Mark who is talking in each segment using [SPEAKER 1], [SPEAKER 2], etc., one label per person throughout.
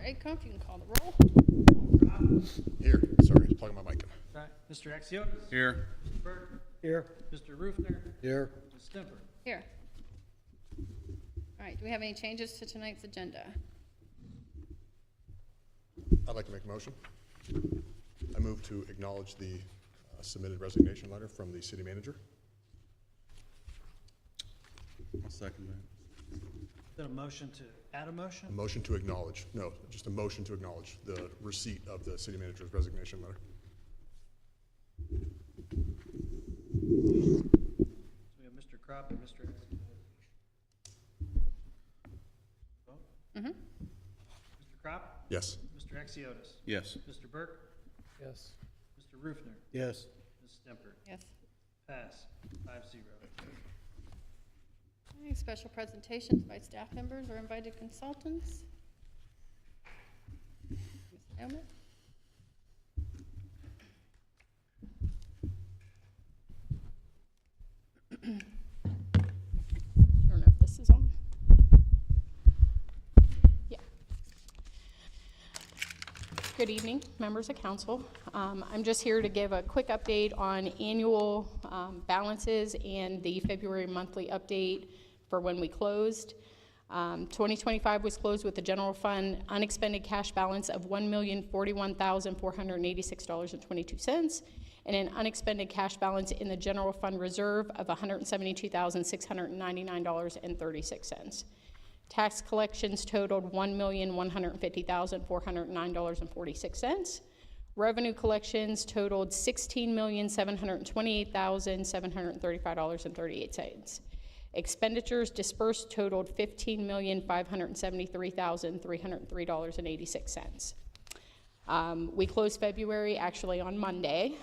[SPEAKER 1] Acuff, you can call the roll.
[SPEAKER 2] Here, sorry, plugging my mic in.
[SPEAKER 3] Right. Mr. Axiotis?
[SPEAKER 4] Here.
[SPEAKER 3] Mr. Burke?
[SPEAKER 5] Here.
[SPEAKER 3] Mr. Rufner?
[SPEAKER 5] Here.
[SPEAKER 3] Ms. Stemper?
[SPEAKER 1] Here. All right, do we have any changes to tonight's agenda?
[SPEAKER 2] I'd like to make a motion. I move to acknowledge the submitted resignation letter from the city manager.
[SPEAKER 4] I'll second that.
[SPEAKER 3] Is that a motion to add a motion?
[SPEAKER 2] A motion to acknowledge, no, just a motion to acknowledge the receipt of the city manager's resignation letter.
[SPEAKER 3] So we have Mr. Crop and Mr. Vote?
[SPEAKER 1] Mm-hmm.
[SPEAKER 3] Mr. Crop?
[SPEAKER 2] Yes.
[SPEAKER 3] Mr. Axiotis?
[SPEAKER 4] Yes.
[SPEAKER 3] Mr. Burke?
[SPEAKER 5] Yes.
[SPEAKER 3] Mr. Rufner?
[SPEAKER 5] Yes.
[SPEAKER 3] Ms. Stemper?
[SPEAKER 1] Yes.
[SPEAKER 3] Pass, 5-0.
[SPEAKER 1] Okay, special presentations by staff members or invited consultants. Ms. Aylment? I don't know if this is on. Yeah. Good evening, members of council. I'm just here to give a quick update on annual balances and the February monthly update for when we closed. 2025 was closed with the general fund unexpended cash balance of $1,041,486.22 and an unexpended cash balance in the general fund reserve of $172,699.36. Tax collections totaled $1,150,409.46. Revenue collections totaled $16,728,735.38. Expenditures dispersed totaled $15,573,303.86. We closed February actually on Monday.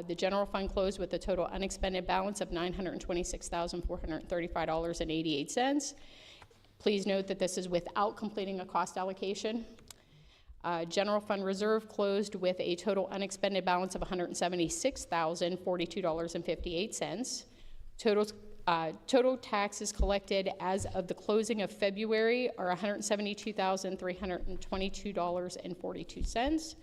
[SPEAKER 1] The general fund closed with a total unexpended balance of $926,435.88. Please note that this is without completing a cost allocation. General fund reserve closed with a total unexpended balance of $176,042.58. Total taxes collected as of the closing of February are $172,322.42.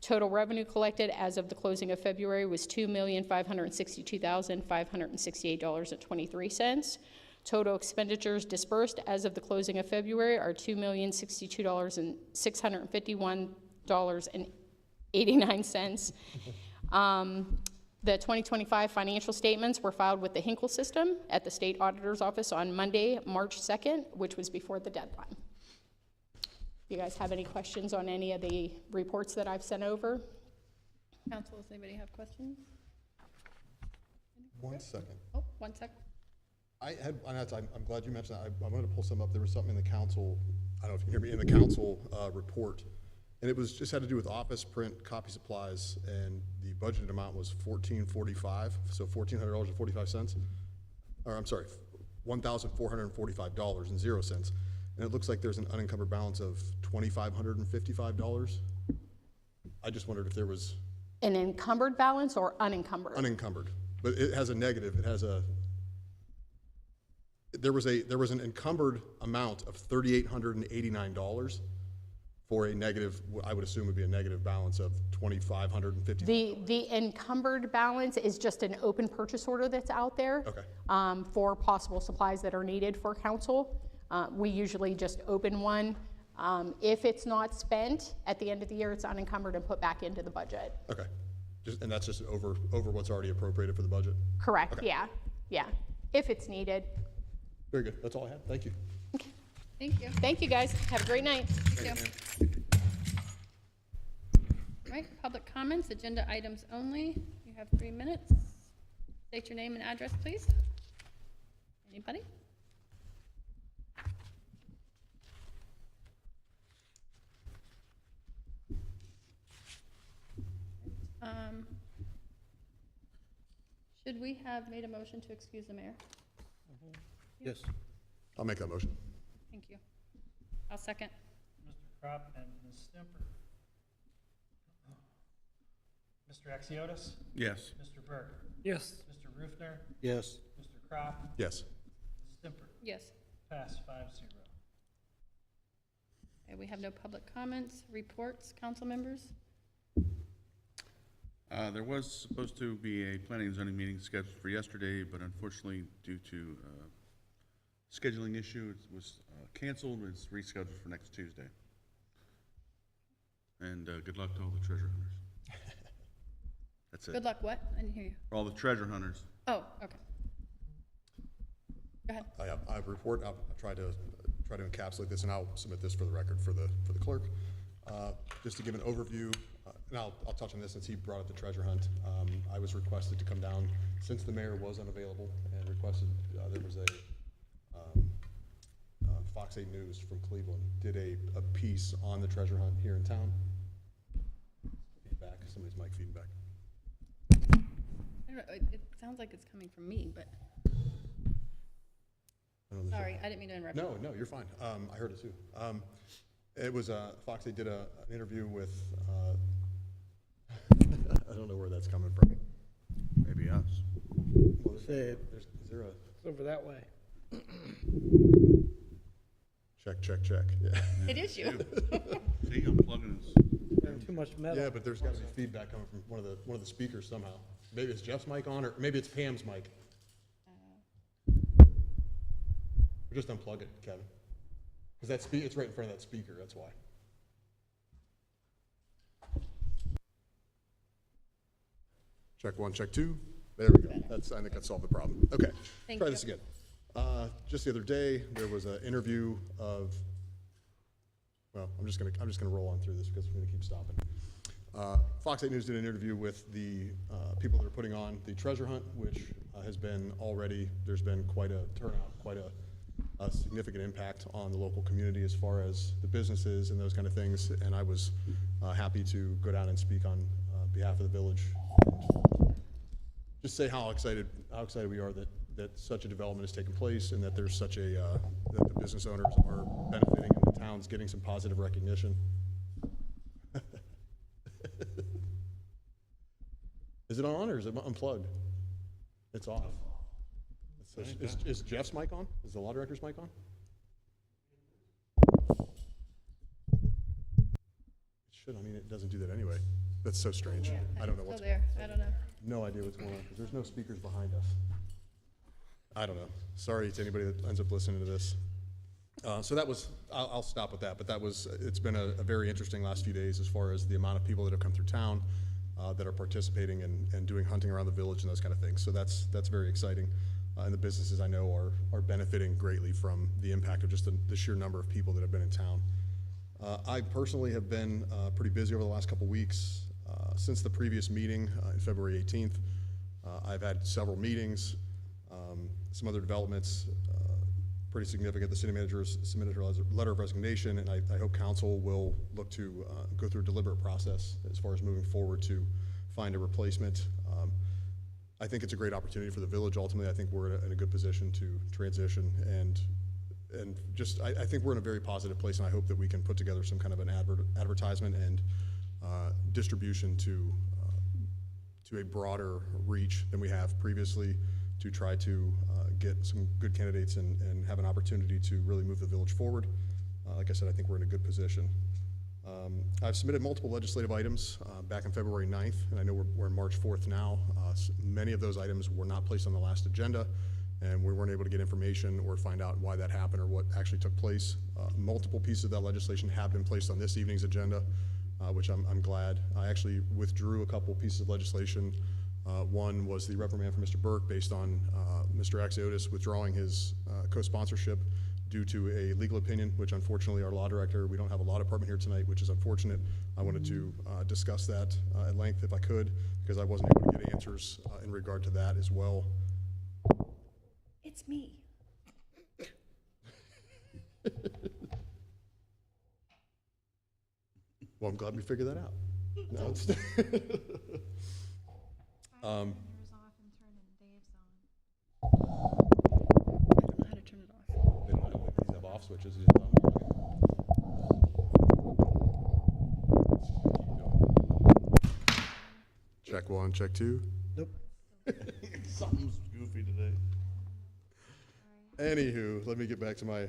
[SPEAKER 1] Total revenue collected as of the closing of February was $2,562,568.23. Total expenditures dispersed as of the closing of February are $2,062,651.89. The 2025 financial statements were filed with the Hinkle system at the State Auditor's Office on Monday, March 2nd, which was before the deadline. If you guys have any questions on any of the reports that I've sent over? Council, does anybody have questions?
[SPEAKER 2] 1 second.
[SPEAKER 1] Oh, 1 second.
[SPEAKER 2] I'm glad you mentioned that. I wanted to pull some up. There was something in the council, I don't know if you can hear me, in the council report. And it was just had to do with office, print, copy supplies, and the budgeted amount was $1,445, so $1,400.45. Or I'm sorry, $1,445.00. And it looks like there's an unencumbered balance of $2,555. I just wondered if there was
[SPEAKER 1] An encumbered balance or unencumbered?
[SPEAKER 2] unencumbered, but it has a negative. It has a there was an encumbered amount of $3,889 for a negative, I would assume would be a negative balance of $2,550.
[SPEAKER 1] The encumbered balance is just an open purchase order that's out there.
[SPEAKER 2] Okay.
[SPEAKER 1] For possible supplies that are needed for council. We usually just open one. If it's not spent at the end of the year, it's unencumbered and put back into the budget.
[SPEAKER 2] Okay. And that's just over what's already appropriated for the budget?
[SPEAKER 1] Correct,
[SPEAKER 2] Okay.
[SPEAKER 1] yeah, if it's needed.
[SPEAKER 2] Very good. That's all I had. Thank you.
[SPEAKER 1] Okay. Thank you. Thank you, guys. Have a great night.
[SPEAKER 2] Thank you.
[SPEAKER 1] All right, public comments, agenda items only. You have 3 minutes. State your name and address, please. Anybody? Should we have made a motion to excuse the mayor?
[SPEAKER 5] Yes.
[SPEAKER 2] I'll make that motion.
[SPEAKER 1] Thank you. I'll second.
[SPEAKER 3] Mr. Crop and Ms. Stemper. Mr. Axiotis?
[SPEAKER 4] Yes.
[SPEAKER 3] Mr. Burke?
[SPEAKER 5] Yes.
[SPEAKER 3] Mr. Rufner?
[SPEAKER 5] Yes.
[SPEAKER 3] Mr. Crop?
[SPEAKER 2] Yes.
[SPEAKER 3] Ms. Stemper?
[SPEAKER 1] Yes.
[SPEAKER 3] Pass 5-0.
[SPEAKER 1] Okay, we have no public comments, reports, council members?
[SPEAKER 4] There was supposed to be a planning and zoning meeting scheduled for yesterday, but unfortunately, due to scheduling issue, it was canceled. It's rescheduled for next Tuesday. And good luck to all the treasure hunters. That's it.
[SPEAKER 1] Good luck, what? I didn't hear you.
[SPEAKER 4] For all the treasure hunters.
[SPEAKER 1] Oh, okay. Go ahead.
[SPEAKER 2] I have a report. I'll try to encapsulate this, and I'll submit this for the record for the clerk. Just to give an overview, and I'll touch on this since he brought up the treasure hunt. I was requested to come down since the mayor was unavailable, and requested there was a Fox 8 News from Cleveland did a piece on the treasure hunt here in town. Feedback. Somebody's mic feedback.
[SPEAKER 1] I don't know, it sounds like it's coming from me, but,
[SPEAKER 2] I don't know.
[SPEAKER 1] sorry, I didn't mean to interrupt.
[SPEAKER 2] No, you're fine. I heard it too. It was, Fox 8 did an interview with, I don't know where that's coming from.
[SPEAKER 4] Maybe us.
[SPEAKER 5] Say it.
[SPEAKER 2] Is there a,
[SPEAKER 5] It's over that way.
[SPEAKER 2] check, yeah.
[SPEAKER 1] It is you.
[SPEAKER 4] See, I'm plugging this.
[SPEAKER 5] There's too much metal.
[SPEAKER 2] Yeah, but there's gotta be feedback coming from one of the speakers somehow. Maybe it's Jeff's mic on, or maybe it's Pam's mic. Or just unplug it, Kevin. Because it's right in front of that speaker, that's why. Check 1, check 2. There we go. I think that solved the problem. Okay,
[SPEAKER 1] Thank
[SPEAKER 2] try
[SPEAKER 1] you.
[SPEAKER 2] this again. Just the other day, there was an interview of, well, I'm just gonna roll on through this because we're gonna keep stopping. Fox 8 News did an interview with the people that are putting on the treasure hunt, which has been already, there's been quite a turnout, quite a significant impact on the local community as far as the businesses and those kind of things. And I was happy to go down and speak on behalf of the village. Just say how excited we are that such a development has taken place, and that there's such a that the business owners are benefiting and the town's getting some positive recognition. Is it on or is it unplugged? It's off. Is Jeff's mic on? Is the law director's mic on? It should. I mean, it doesn't do that anyway. That's so strange. I don't know what's.
[SPEAKER 1] Still there, I don't know.
[SPEAKER 2] No idea what's going on because there's no speakers behind us. I don't know. Sorry to anybody that ends up listening to this. So that was, I'll stop with that, but it's been a very interesting last few days as far as the amount of people that have come through town that are participating and doing hunting around the village and those kind of things. So that's very exciting. And the businesses I know are benefiting greatly from the impact of just the sheer number of people that have been in town. I personally have been pretty busy over the last couple weeks. Since the previous meeting in February 18th, I've had several meetings, some other developments, pretty significant. The city manager has submitted her letter of resignation, and I hope council will look to go through a deliberate process as far as moving forward to find a replacement. I think it's a great opportunity for the village. Ultimately, I think we're in a good position to transition, and just I think we're in a very positive place, and I hope that we can put together some kind of an advertisement and distribution to a broader reach than we have previously, to try to get some good candidates and have an opportunity to really move the village forward. Like I said, I think we're in a good position. I've submitted multiple legislative items back on February 9th, and I know we're in March 4th now. Many of those items were not placed on the last agenda, and we weren't able to get information or find out why that happened or what actually took place. Multiple pieces of that legislation have been placed on this evening's agenda, which I'm glad. I actually withdrew a couple pieces of legislation. One was the reprimand for Mr. Burke based on Mr. Axiotis withdrawing his co-sponsorship due to a legal opinion, which unfortunately our law director, we don't have a law department here tonight, which is unfortunate. I wanted to discuss that at length if I could, because I wasn't able to get answers in regard to that as well.
[SPEAKER 1] It's me.
[SPEAKER 2] Well, I'm glad we figured that out. No, it's
[SPEAKER 6] Turn yours off and turn in Dave's on.
[SPEAKER 1] I don't know how to turn it off.
[SPEAKER 2] these have off switches. Check 1, check 2.
[SPEAKER 5] Nope.
[SPEAKER 4] Something's goofy today.
[SPEAKER 2] Anywho, let me get back to my.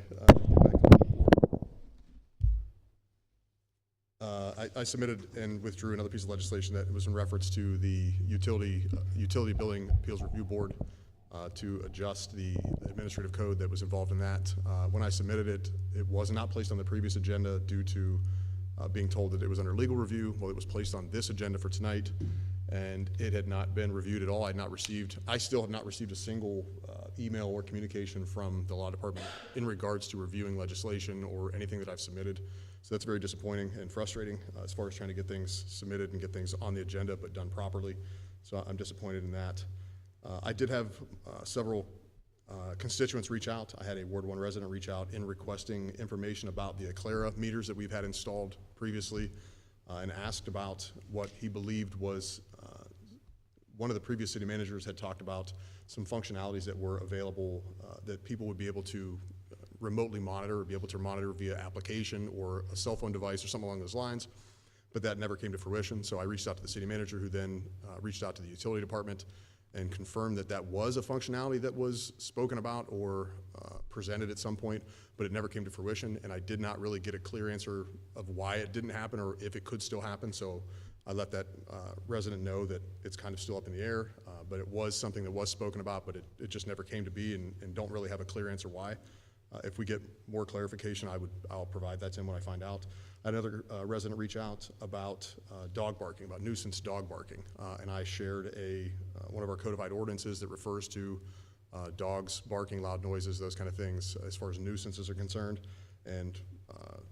[SPEAKER 2] I submitted and withdrew another piece of legislation that was in reference to the Utility Billing Appeals Review Board to adjust the administrative code that was involved in that. When I submitted it, it was not placed on the previous agenda due to being told that it was under legal review. Well, it was placed on this agenda for tonight, and it had not been reviewed at all. I still have not received a single email or communication from the law department in regards to reviewing legislation or anything that I've submitted. So that's very disappointing and frustrating as far as trying to get things submitted and get things on the agenda but done properly. So I'm disappointed in that. I did have several constituents reach out. I had a Ward 1 resident reach out in requesting information about the Aclara meters that we've had installed previously and asked about what he believed was one of the previous city managers had talked about some functionalities that were available that people would be able to remotely monitor or be able to monitor via application or a cell phone device or something along those lines, but that never came to fruition. So I reached out to the city manager, who then reached out to the utility department and confirmed that that was a functionality that was spoken about or presented at some point, but it never came to fruition, and I did not really get a clear answer of why it didn't happen or if it could still happen. So I let that resident know that it's kind of still up in the air, but it was something that was spoken about, but it just never came to be, and don't really have a clear answer why. If we get more clarification, I'll provide that to him when I find out. I had another resident reach out about dog barking, about nuisance dog barking, and I shared one of our codified ordinances that refers to dogs barking, loud noises, those kind of things as far as nuisances are concerned, and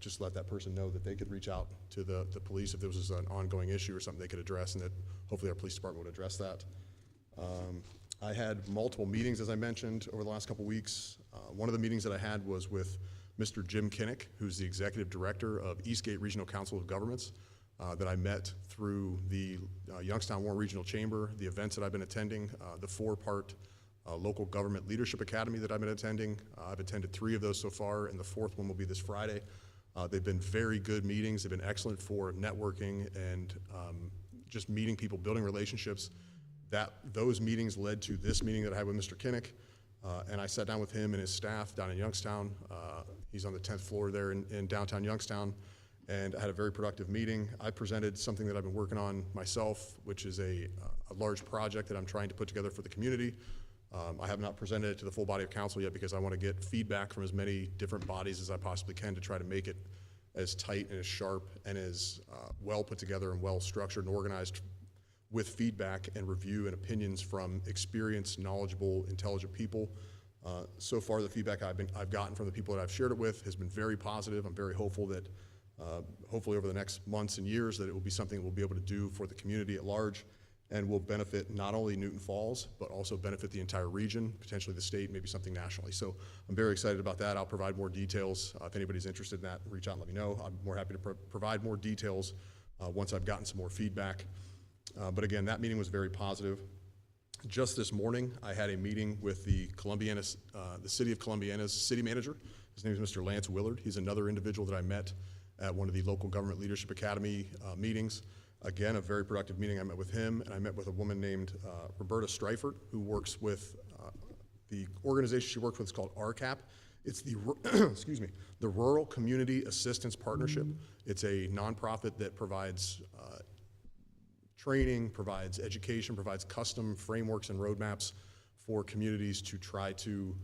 [SPEAKER 2] just let that person know that they could reach out to the police if there was an ongoing issue or something they could address, and that hopefully our police department would address that. I had multiple meetings, as I mentioned, over the last couple weeks. One of the meetings that I had was with Mr. Jim Kinnick, who's the executive director of Eastgate Regional Council of Governments, that I met through the Youngstown Warren Regional Chamber, the events that I've been attending, the 4-part local government leadership academy that I've been attending. I've attended 3 of those so far, and the 4th one will be this Friday. They've been very good meetings. They've been excellent for networking and just meeting people, building relationships. Those meetings led to this meeting that I had with Mr. Kinnick, and I sat down with him and his staff down in Youngstown. He's on the 10th floor there in downtown Youngstown, and I had a very productive meeting. I presented something that I've been working on myself, which is a large project that I'm trying to put together for the community. I have not presented it to the full body of council yet because I want to get feedback from as many different bodies as I possibly can to try to make it as tight and as sharp and as well put together and well structured and organized, with feedback and review and opinions from experienced, knowledgeable, intelligent people. So far, the feedback I've gotten from the people that I've shared it with has been very positive. I'm very hopeful that hopefully over the next months and years that it will be something we'll be able to do for the community at large and will benefit not only Newton Falls, but also benefit the entire region, potentially the state, maybe something nationally. So I'm very excited about that. I'll provide more details. If anybody's interested in that, reach out and let me know. I'm more happy to provide more details once I've gotten some more feedback. But again, that meeting was very positive. Just this morning, I had a meeting with the City of Columbiana's city manager. His name is Mr. Lance Willard. He's another individual that I met at one of the local government leadership academy meetings. Again, a very productive meeting. I met with him, and I met with a woman named Roberta Streifert, who works with the organization she works with is called RCAP. It's the, excuse me, the Rural Community Assistance Partnership. It's a nonprofit that provides training, provides education, provides custom frameworks and roadmaps for communities to try to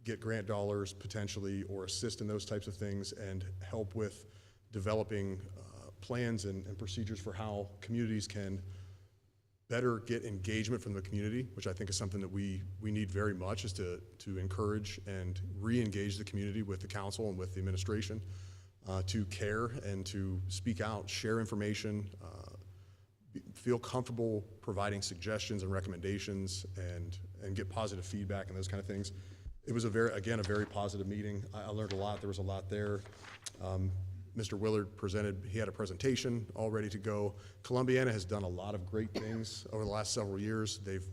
[SPEAKER 2] get grant dollars potentially or assist in those types of things and help with developing plans and procedures for how communities can better get engagement from the community, which I think is something that we need very much, is to encourage and re-engage the community with the council and with the administration, to care and to speak out, share information, feel comfortable providing suggestions and recommendations and get positive feedback and those kind of things. It was a very positive meeting. I learned a lot. There was a lot there. Mr. Willard he had a presentation all ready to go. Columbiana has done a lot of great things over the last several years. They've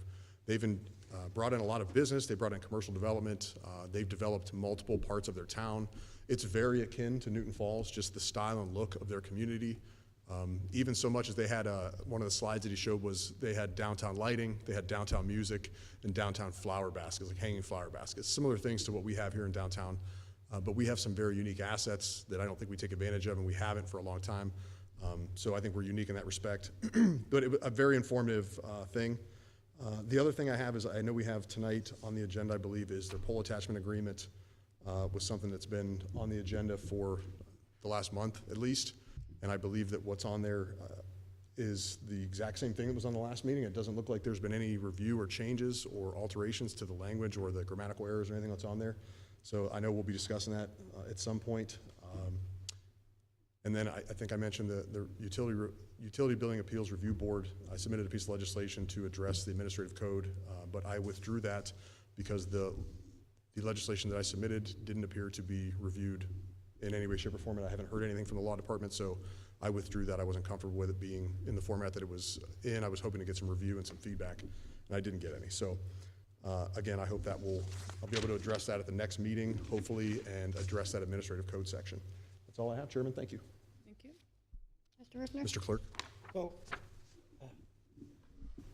[SPEAKER 2] brought in a lot of business. They brought in commercial development. They've developed multiple parts of their town. It's very akin to Newton Falls, just the style and look of their community. Even so much as they had one of the slides that he showed was they had downtown lighting, they had downtown music, and downtown flower baskets, like hanging flower baskets. Similar things to what we have here in downtown But we have some very unique assets that I don't think we take advantage of, and we haven't for a long time. So I think we're unique in that respect. But a very informative thing. The other thing I have is I know we have tonight on the agenda, I believe, is the pole attachment agreement was something that's been on the agenda for the last month at least. And I believe that what's on there is the exact same thing that was on the last meeting. It doesn't look like there's been any review or changes or alterations to the language or the grammatical errors or anything that's on there. So I know we'll be discussing that at some point. And then I think I mentioned the Utility Billing Appeals Review Board. I submitted a piece of legislation to address the administrative code, but I withdrew that because the legislation that I submitted didn't appear to be reviewed in any way, shape, or form, and I haven't heard anything from the law department, so I withdrew that. I wasn't comfortable with it being in the format that it was in. I was hoping to get some review and some feedback, and I didn't get any. So again, I hope I'll be able to address that at the next meeting, hopefully, and address that administrative code section. That's all I have, Chairman. Thank you.
[SPEAKER 1] Thank you. Mr. Rifner?
[SPEAKER 2] Mr. Clerk.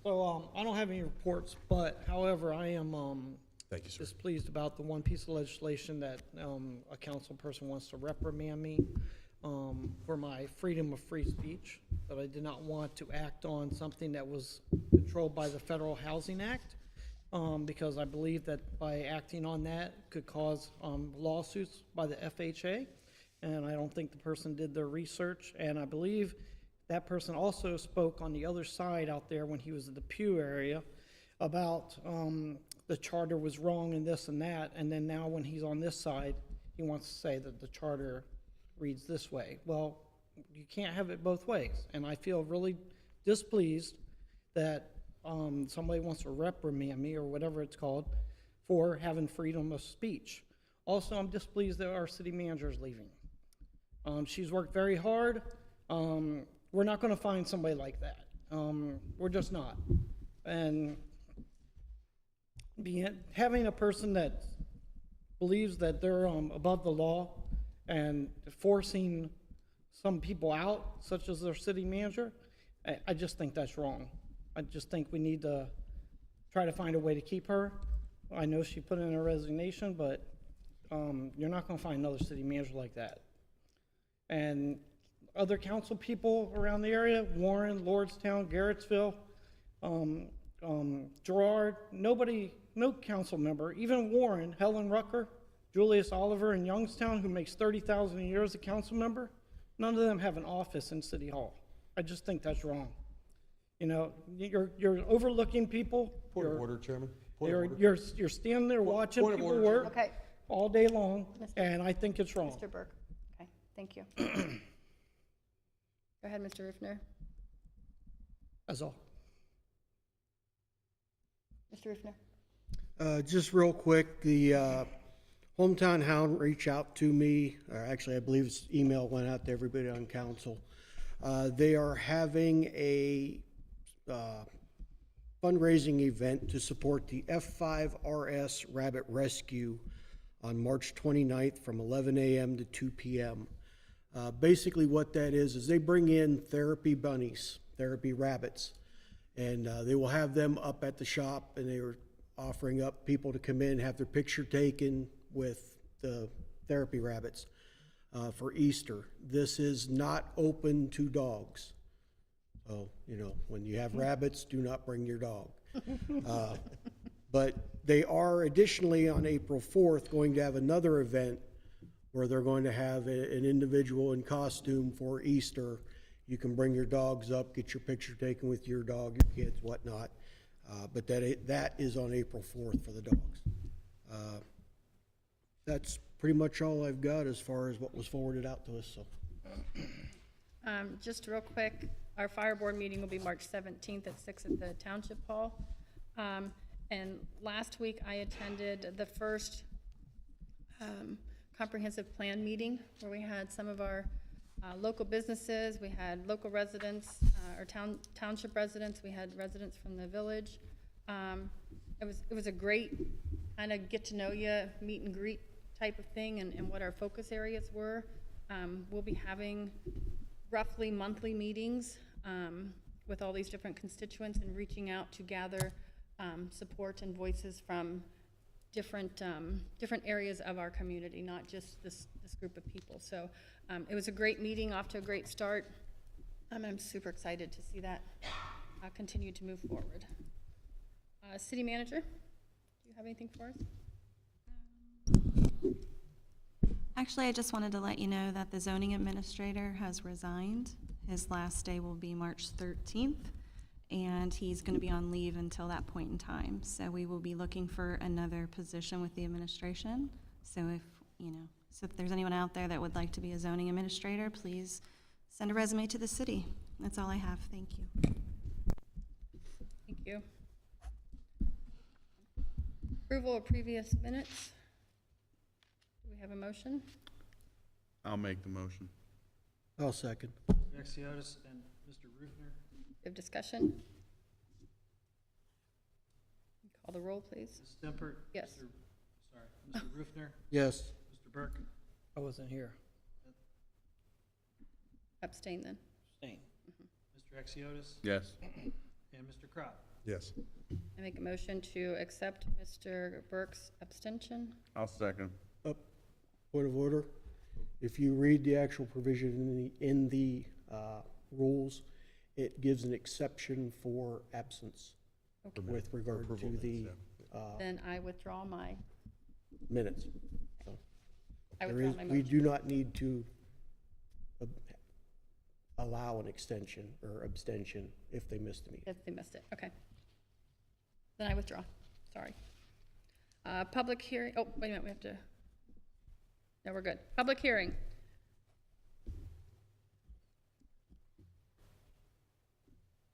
[SPEAKER 5] So I don't have any reports, but however, I am
[SPEAKER 2] Thank you, sir.
[SPEAKER 5] displeased about the one piece of legislation that a council person wants to reprimand me for my freedom of free speech, that I did not want to act on something that was controlled by the Federal Housing Act, because I believe that by acting on that could cause lawsuits by the FHA, and I don't think the person did their research, and I believe that person also spoke on the other side out there when he was at the Pew area about the charter was wrong and this and that, and then now when he's on this side, he wants to say that the charter reads this way. Well, you can't have it both ways, and I feel really displeased that somebody wants to reprimand me, or whatever it's called, for having freedom of speech. Also, I'm displeased that our city manager is leaving. She's worked very hard. We're not going to find somebody like that. We're just not. And having a person that believes that they're above the law and forcing some people out, such as their city manager, I just think that's wrong. I just think we need to try to find a way to keep her. I know she put in a resignation, but you're not going to find another city manager like that. And other council people around the area, Warren, Lordstown, Garrettsville, Gerard, no council member, even Warren, Helen Rucker, Julius Oliver in Youngstown, who makes $30,000 a year as a council member, none of them have an office in City Hall. I just think that's wrong. You know, you're overlooking people.
[SPEAKER 2] Point of order, Chairman. Point of order.
[SPEAKER 5] You're standing there watching
[SPEAKER 2] point of
[SPEAKER 5] people
[SPEAKER 2] order,
[SPEAKER 5] work
[SPEAKER 1] Okay,
[SPEAKER 5] all day long, and I think it's wrong.
[SPEAKER 1] Mr. Burke. Okay, thank you. Go ahead, Mr. Rifner.
[SPEAKER 5] That's all.
[SPEAKER 1] Mr. Rifner.
[SPEAKER 7] Just real quick, the Hometown Hound reached out to me, or actually I believe this email went out to everybody on council. They are having a fundraising event to support the F5RS Rabbit Rescue on March 29th from 11 a.m. to 2 p.m. Basically what that is they bring in therapy bunnies, therapy rabbits, and they will have them up at the shop, and they are offering up people to come in, have their picture taken with the therapy rabbits for Easter. This is not open to dogs. So, you know, when you have rabbits, do not bring your dog. But they are additionally on April 4th going to have another event where they're going to have an individual in costume for Easter. You can bring your dogs up, get your picture taken with your dog, your kids, whatnot. But that is on April 4th for the dogs. That's pretty much all I've got as far as what was forwarded out to us. So,
[SPEAKER 8] Just real quick, our fire board meeting will be March 17th at 6 at the Township Hall. And last week I attended the first comprehensive plan meeting where we had some of our local businesses, we had local residents, or township residents, we had residents from the village. It was a great kind of get to know you, meet and greet type of thing, and what our focus areas were. We'll be having roughly monthly meetings with all these different constituents and reaching out to gather support and voices from different, different areas of our community, not just this group of people. So it was a great meeting, off to a great start. I'm super excited to see that continue to move forward. City Manager, do you have anything for us?
[SPEAKER 6] Actually, I just wanted to let you know that the zoning administrator has resigned. His last day will be March 13th, and he's going to be on leave until that point in time. So we will be looking for another position with the administration. So if there's anyone out there that would like to be a zoning administrator, please send a resume to the city. That's all I have. Thank you.
[SPEAKER 8] Thank you. Approval of previous minutes. Do we have a motion?
[SPEAKER 4] I'll make the motion.
[SPEAKER 7] I'll second.
[SPEAKER 3] Mr. Exiotis and Mr. Rufner.
[SPEAKER 8] We have discussion? Call the roll, please.
[SPEAKER 3] Ms. Stimpert.
[SPEAKER 8] Yes.
[SPEAKER 3] Mr. Rufner.
[SPEAKER 7] Yes.
[SPEAKER 3] Mr. Burke.
[SPEAKER 5] I wasn't here.
[SPEAKER 8] Abstain then.
[SPEAKER 5] Staying.
[SPEAKER 3] Mr. Exiotis
[SPEAKER 4] Yes.
[SPEAKER 3] and Mr. Crop.
[SPEAKER 2] Yes.
[SPEAKER 8] I make a motion to accept Mr. Burke's abstention.
[SPEAKER 4] I'll second.
[SPEAKER 7] Point of order. If you read the actual provision in the rules, it gives an exception for absence with regard
[SPEAKER 2] Approval
[SPEAKER 7] to
[SPEAKER 2] of
[SPEAKER 7] the
[SPEAKER 2] minutes,
[SPEAKER 8] Then I withdraw my,
[SPEAKER 7] minutes. So
[SPEAKER 8] I
[SPEAKER 7] there
[SPEAKER 8] withdraw
[SPEAKER 7] is,
[SPEAKER 8] my
[SPEAKER 7] we
[SPEAKER 8] motion.
[SPEAKER 7] do not need to allow an extension or abstention if they missed the meeting.
[SPEAKER 8] If they missed it, okay. Then I withdraw, sorry. Public hearing, oh, wait a minute, we have to, no, we're good. Public hearing.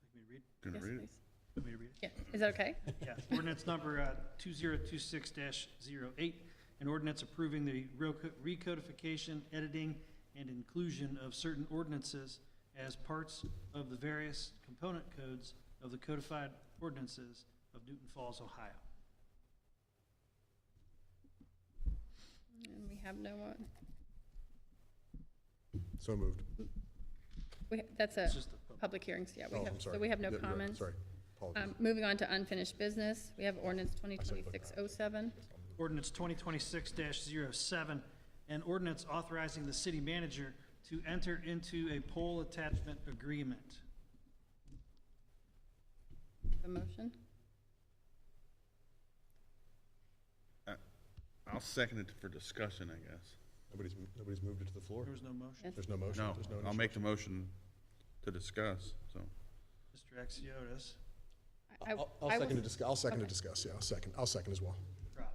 [SPEAKER 3] Like me to read?
[SPEAKER 4] Gonna
[SPEAKER 8] Yes,
[SPEAKER 4] read it?
[SPEAKER 8] please.
[SPEAKER 3] Want me to read it?
[SPEAKER 8] Yeah, is that okay?
[SPEAKER 3] Yeah, ordinance number 2026-08, an ordinance approving the recodification, editing, and inclusion of certain ordinances as parts of the various component codes of the codified ordinances of Newton Falls, Ohio.
[SPEAKER 8] And we have no one,
[SPEAKER 2] So moved.
[SPEAKER 8] that's a
[SPEAKER 3] It's just a
[SPEAKER 8] public hearings, yeah, we
[SPEAKER 2] Oh,
[SPEAKER 8] have,
[SPEAKER 2] I'm
[SPEAKER 8] so
[SPEAKER 2] sorry.
[SPEAKER 8] we have no
[SPEAKER 2] Yeah, you're right.
[SPEAKER 8] comments.
[SPEAKER 2] Sorry. Apologies.
[SPEAKER 8] Moving on to unfinished business, we have ordinance 2026-07.
[SPEAKER 3] Ordinance 2026-07, an ordinance authorizing the city manager to enter into a pole attachment agreement.
[SPEAKER 8] A motion?
[SPEAKER 4] I'll second it for discussion, I guess.
[SPEAKER 2] Nobody's moved it to the floor?
[SPEAKER 3] There was no motion.
[SPEAKER 8] Yes.
[SPEAKER 2] There's no motion?
[SPEAKER 4] No,
[SPEAKER 2] There's no
[SPEAKER 4] I'll make the motion to discuss, so.
[SPEAKER 3] Mr. Exiotis.
[SPEAKER 2] I'll
[SPEAKER 8] I
[SPEAKER 2] second to
[SPEAKER 8] will-
[SPEAKER 2] discuss, I'll second to
[SPEAKER 8] okay.
[SPEAKER 2] discuss, yeah, I'll second as well.
[SPEAKER 3] Crop.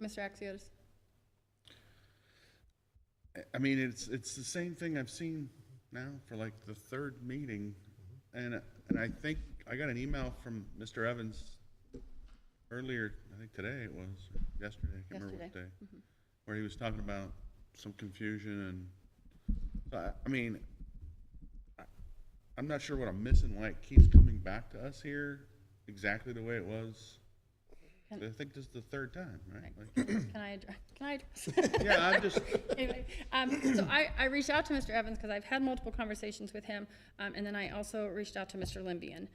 [SPEAKER 8] Mr. Axiotis?
[SPEAKER 4] I mean, it's the same thing I've seen now for like the third meeting. And I think, I got an email from Mr. Evans earlier, I think today it was, or yesterday, I can't remember what
[SPEAKER 8] Yesterday.
[SPEAKER 4] day, where he was talking about some confusion and, so I mean, I'm not sure what I'm missing, why it keeps coming back to us here exactly the way it was. I think this is the third time, right? Like-
[SPEAKER 8] Can I address?
[SPEAKER 4] Yeah, I'm just,
[SPEAKER 8] Anyway, so I reached out to Mr. Evans because I've had multiple conversations with him, and then I also reached out to Mr. Limbian.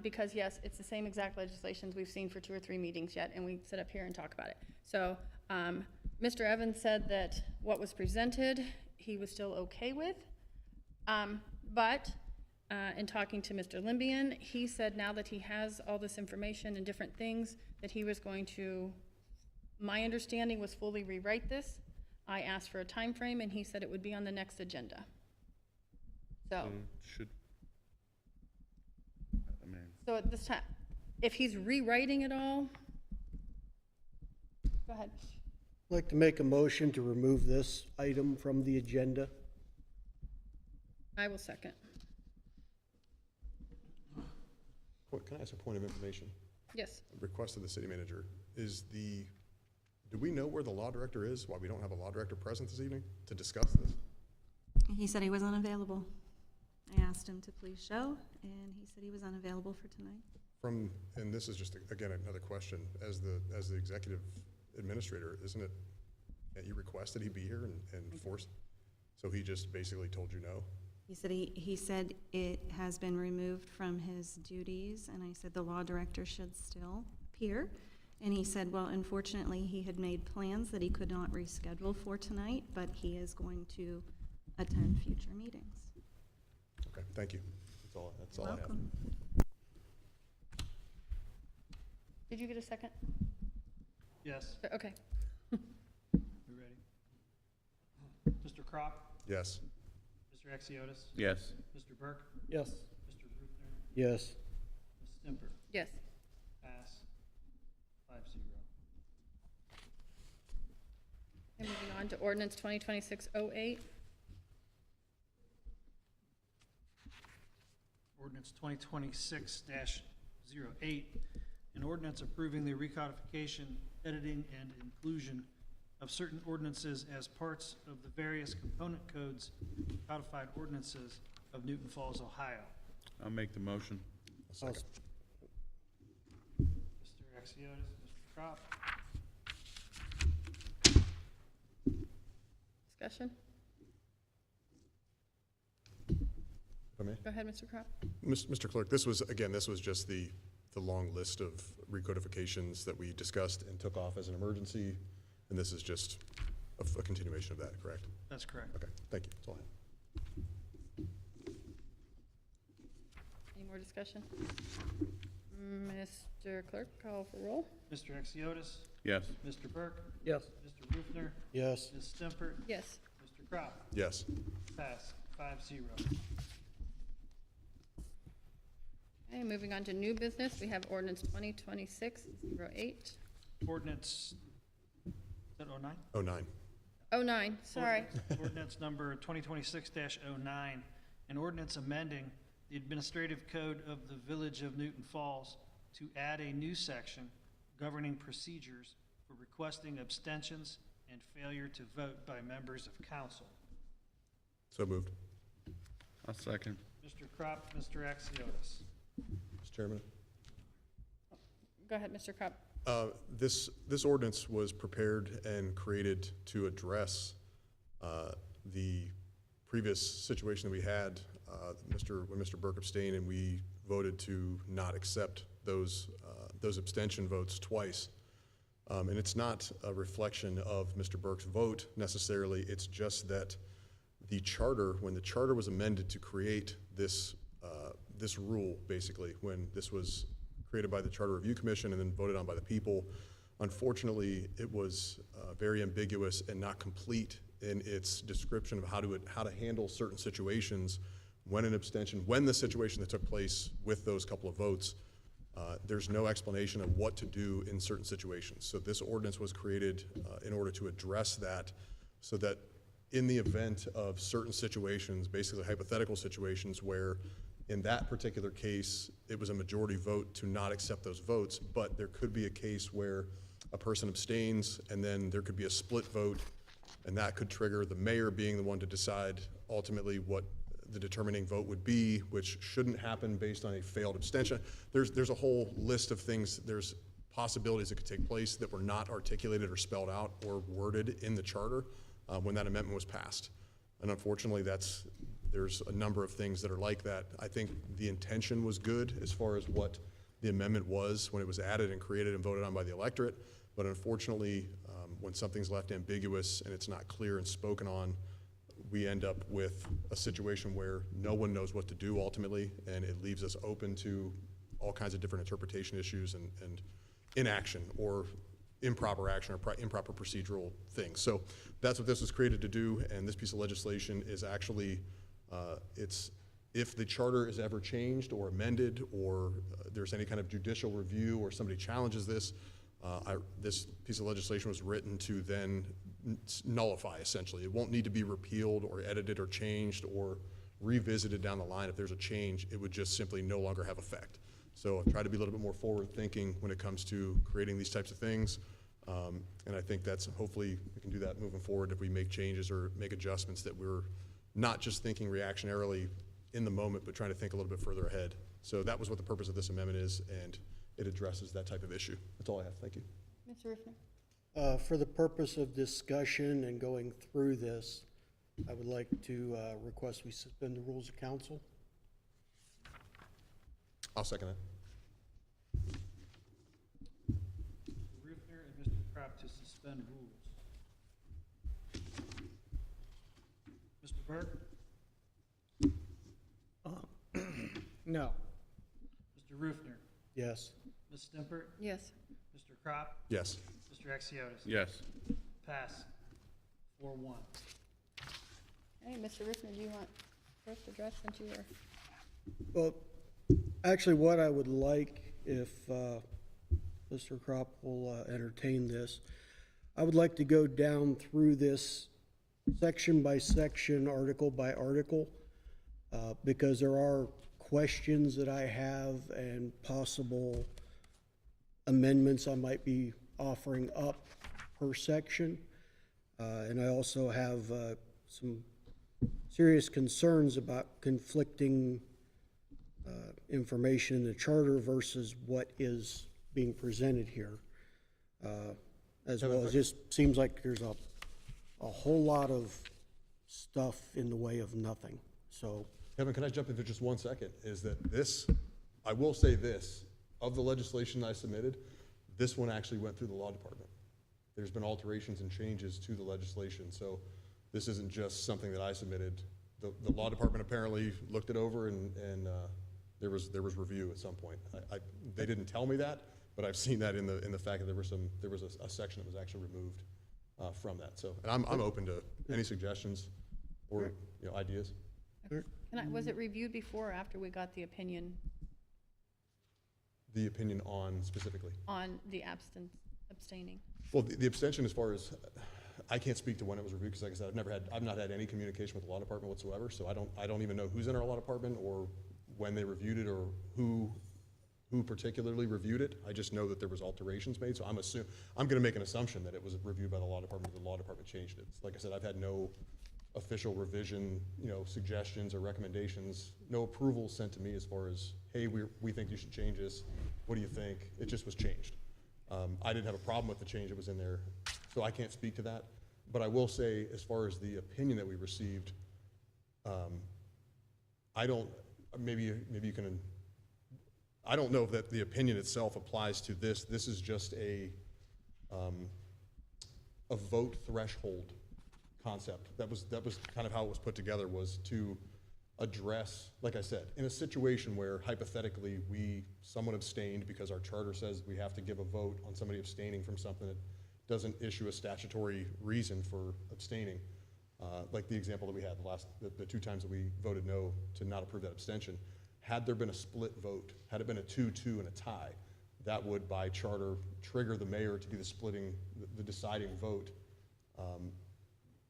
[SPEAKER 8] Because yes, it's the same exact legislations we've seen for 2 or 3 meetings yet, and we sit up here and talk about it. So, Mr. Evans said that what was presented, he was still okay with. But in talking to Mr. Limbian, he said now that he has all this information and different things, that he was going to, my understanding was fully rewrite this. I asked for a time frame, and he said it would be on the next agenda. So,
[SPEAKER 4] should, I mean,
[SPEAKER 8] so at this time, if he's rewriting it all, go ahead.
[SPEAKER 7] I'd like to make a motion to remove this item from the agenda.
[SPEAKER 8] I will second.
[SPEAKER 2] Can I ask a point of information?
[SPEAKER 8] Yes.
[SPEAKER 2] Request of the city manager, do we know where the law director is, why we don't have a law director present this evening to discuss this?
[SPEAKER 6] He said he was unavailable. I asked him to please show, and he said he was unavailable for tonight.
[SPEAKER 2] And this is just, again, another question, as the executive administrator, isn't it, that you requested he be here and force? So he just basically told you no?
[SPEAKER 6] He said it has been removed from his duties, and I said the law director should still appear. And he said, well, unfortunately, he had made plans that he could not reschedule for tonight, but he is going to attend future meetings.
[SPEAKER 2] Okay, thank you. That's all I have.
[SPEAKER 6] Welcome.
[SPEAKER 8] Did you get a second?
[SPEAKER 3] Yes,
[SPEAKER 8] Okay.
[SPEAKER 3] we ready? Mr. Crop?
[SPEAKER 2] Yes.
[SPEAKER 3] Mr. Exiotis?
[SPEAKER 4] Yes.
[SPEAKER 3] Mr. Burke?
[SPEAKER 5] Yes.
[SPEAKER 3] Mr. Ruther?
[SPEAKER 7] Yes.
[SPEAKER 3] Ms. Stemper?
[SPEAKER 8] Yes.
[SPEAKER 3] Pass. 5-0.
[SPEAKER 8] And moving on to ordinance 2026-08.
[SPEAKER 3] Ordinance 2026-08, an ordinance approving the recodification, editing, and inclusion of certain ordinances as parts of the various component codes, codified ordinances of Newton Falls, Ohio.
[SPEAKER 4] I'll make the motion.
[SPEAKER 2] A second.
[SPEAKER 3] Mr. Exiotis, Mr. Crop?
[SPEAKER 8] Discussion?
[SPEAKER 2] If I may?
[SPEAKER 8] Go ahead, Mr. Crop.
[SPEAKER 2] Mr. Clerk, this was just the long list of recodifications that we discussed and took off as an emergency, and this is just a continuation of that, correct?
[SPEAKER 3] That's correct.
[SPEAKER 2] Okay, thank you, that's all I have.
[SPEAKER 8] Any more discussion? Mr. Clerk, call for roll.
[SPEAKER 3] Mr. Exiotis,
[SPEAKER 4] Yes.
[SPEAKER 3] Mr. Burke,
[SPEAKER 5] Yes.
[SPEAKER 3] Mr. Ruther,
[SPEAKER 7] Yes.
[SPEAKER 3] Ms. Stemper,
[SPEAKER 8] Yes.
[SPEAKER 3] Mr. Crop.
[SPEAKER 2] Yes.
[SPEAKER 3] Pass. 5-0.
[SPEAKER 8] Okay, moving on to new business, we have ordinance 2026-08.
[SPEAKER 3] Ordinance, is that 09?
[SPEAKER 2] 09.
[SPEAKER 8] 09, sorry.
[SPEAKER 3] Ordinance number 2026-09, an ordinance amending the administrative code of the Village of Newton Falls to add a new section governing procedures for requesting abstentions and failure to vote by members of council.
[SPEAKER 2] So moved.
[SPEAKER 4] I'll second.
[SPEAKER 3] Mr. Crop, Mr. Axiotis.
[SPEAKER 2] Mr. Chairman?
[SPEAKER 8] Go ahead, Mr. Crop.
[SPEAKER 2] This ordinance was prepared and created to address the previous situation that we had, when Mr. Burke abstained and we voted to not accept those abstention votes twice. And it's not a reflection of Mr. Burke's vote necessarily, it's just that the charter, when the charter was amended to create this rule, basically, when this was created by the Charter Review Commission and then voted on by the people, unfortunately, it was very ambiguous and not complete in its description of how to handle certain situations when the situation that took place with those couple of votes, there's no explanation of what to do in certain situations. So this ordinance was created in order to address that, so that in the event of certain situations, basically hypothetical situations where in that particular case, it was a majority vote to not accept those votes, but there could be a case where a person abstains and then there could be a split vote, and that could trigger the mayor being the one to decide ultimately what the determining vote would be, which shouldn't happen based on a failed abstention. There's a whole list of things, there's possibilities that could take place that were not articulated or spelled out or worded in the charter when that amendment was passed. And unfortunately, there's a number of things that are like that. I think the intention was good as far as what the amendment was when it was added and created and voted on by the electorate, but unfortunately, when something's left ambiguous and it's not clear and spoken on, we end up with a situation where no one knows what to do ultimately, and it leaves us open to all kinds of different interpretation issues and inaction or improper action or improper procedural things. So that's what this was created to do, and this piece of legislation is actually, if the charter is ever changed or amended, or there's any kind of judicial review or somebody challenges this, this piece of legislation was written to then nullify, essentially. It won't need to be repealed or edited or changed or revisited down the line. If there's a change, it would just simply no longer have effect. So I try to be a little bit more forward-thinking when it comes to creating these types of things. And I think that's, hopefully, we can do that moving forward if we make changes or make adjustments, that we're not just thinking reactionarily in the moment, but trying to think a little bit further ahead. So that was what the purpose of this amendment is, and it addresses that type of issue. That's all I have. Thank you.
[SPEAKER 8] Mr. Ruffner?
[SPEAKER 7] For the purpose of discussion and going through this, I would like to request we suspend the rules of council.
[SPEAKER 2] I'll second that.
[SPEAKER 3] Crop to suspend rules. Mr. Burke,
[SPEAKER 5] No.
[SPEAKER 3] Mr. Rufner,
[SPEAKER 7] Yes.
[SPEAKER 3] Ms. Stimpert,
[SPEAKER 8] Yes.
[SPEAKER 3] Mr. Crop,
[SPEAKER 2] Yes.
[SPEAKER 3] Mr. Exiotis.
[SPEAKER 4] Yes.
[SPEAKER 3] Pass. 4-1.
[SPEAKER 8] Hey, Mr. Riffner, do you want first address since you were?
[SPEAKER 7] Well, actually, what I would like, if Mr. Crop will entertain this, I would like to go down through this section by section, article by article, because there are questions that I have and possible amendments I might be offering up per section. And I also have some serious concerns about conflicting information in the charter versus what is being presented here. As well as just seems like there's a whole lot of stuff in the way of nothing. So,
[SPEAKER 2] Kevin, can I jump in for just 1 second? Is that this, I will say this, of the legislation I submitted, this one actually went through the law department. There's been alterations and changes to the legislation, so this isn't just something that I submitted. The law department apparently looked it over and there was review at some point. They didn't tell me that, but I've seen that in the fact that there was a section that was actually removed from that. So, and I'm open to any suggestions or, ideas.
[SPEAKER 8] Was it reviewed before or after we got the opinion
[SPEAKER 2] The opinion on specifically.
[SPEAKER 8] on the abstaining?
[SPEAKER 2] Well, the abstention, as far as, I can't speak to when it was reviewed, because like I said, I've not had any communication with the law department whatsoever, so I don't even know who's in our law department or when they reviewed it or who particularly reviewed it. I just know that there was alterations made, so I'm gonna make an assumption that it was reviewed by the law department, the law department changed it. Like I said, I've had no official revision, suggestions or recommendations, no approval sent to me as far as, hey, we think you should change this. What do you think? It just was changed. I didn't have a problem with the change that was in there, so I can't speak to that. But I will say, as far as the opinion that we received, I don't, maybe you can, I don't know that the opinion itself applies to this. This is just a vote threshold concept. That was kind of how it was put together, was to address, like I said, in a situation where hypothetically someone abstained because our charter says we have to give a vote on somebody abstaining from something that doesn't issue a statutory reason for abstaining. Like the example that we had the 2 times that we voted no to not approve that abstention. Had there been a split vote, had it been a 2-2 and a tie, that would by charter trigger the mayor to do the deciding vote.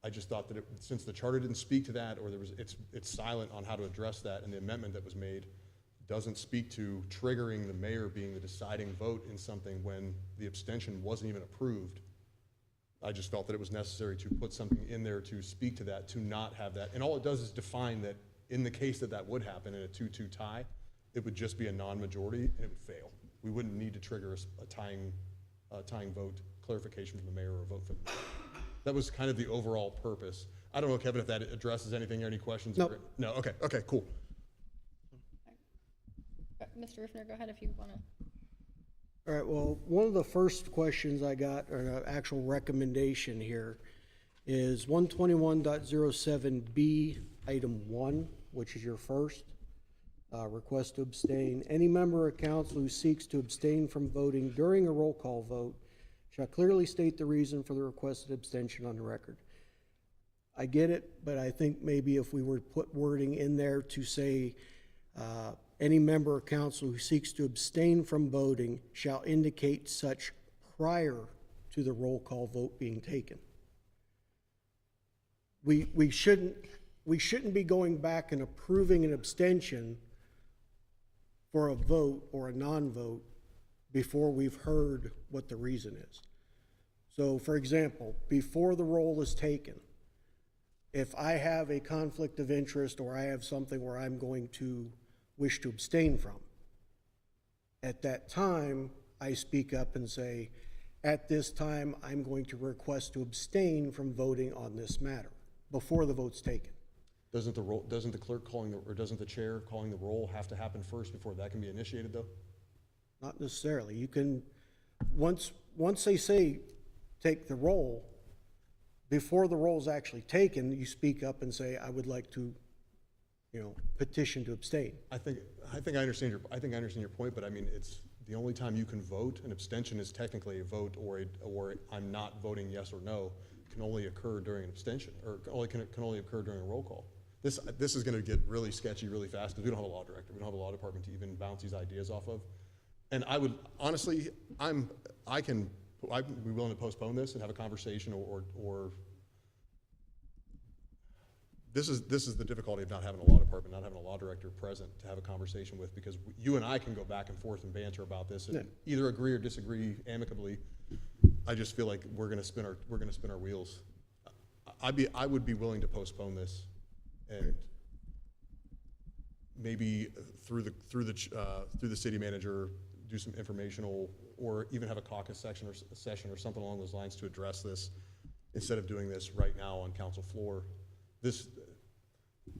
[SPEAKER 2] I just thought that since the charter didn't speak to that, or it's silent on how to address that, and the amendment that was made doesn't speak to triggering the mayor being the deciding vote in something when the abstention wasn't even approved, I just felt that it was necessary to put something in there to speak to that, to not have that. And all it does is define that in the case that would happen in a 2-2 tie, it would just be a non-majority and it would fail. We wouldn't need to trigger a tying vote, clarification from the mayor, or a vote for the mayor. That was kind of the overall purpose. I don't know, Kevin, if that addresses anything or any questions?
[SPEAKER 7] No.
[SPEAKER 2] No, okay, cool.
[SPEAKER 8] Mr. Riffner, go ahead if you want to.
[SPEAKER 7] all right, well, one of the first questions I got, or an actual recommendation here, is 121.07B, item 1, which is your first. Request to abstain. Any member of council who seeks to abstain from voting during a roll call vote shall clearly state the reason for the requested abstention on the record. I get it, but I think maybe if we were to put wording in there to say, any member of council who seeks to abstain from voting shall indicate such prior to the roll call vote being taken. We shouldn't be going back and approving an abstention for a vote or a non-vote before we've heard what the reason is. So, for example, before the roll is taken, if I have a conflict of interest or I have something where I'm going to wish to abstain from, at that time, I speak up and say, at this time, I'm going to request to abstain from voting on this matter before the vote's taken.
[SPEAKER 2] Doesn't the clerk doesn't the chair calling the roll have to happen first before that can be initiated, though?
[SPEAKER 7] Not necessarily. You can, once they say take the roll, before the roll is actually taken, you speak up and say, I would like to, petition to abstain.
[SPEAKER 2] I think I understand your point, but I mean, it's the only time you can vote. An abstention is technically a vote, or I'm not voting yes or no, can only occur during an abstention, or can only occur during a roll call. This is gonna get really sketchy really fast, because we don't have a law director, we don't have a law department to even bounce these ideas off of. And I would, honestly, I'd be willing to postpone this and have a conversation, or this is the difficulty of not having a law department, not having a law director present to have a conversation with, because you and I can go back and forth and banter about this and either agree or disagree amicably. I just feel like we're gonna spin our wheels. I would be willing to postpone this, and maybe through the city manager, do some informational, or even have a caucus session or something along those lines to address this, instead of doing this right now on council floor.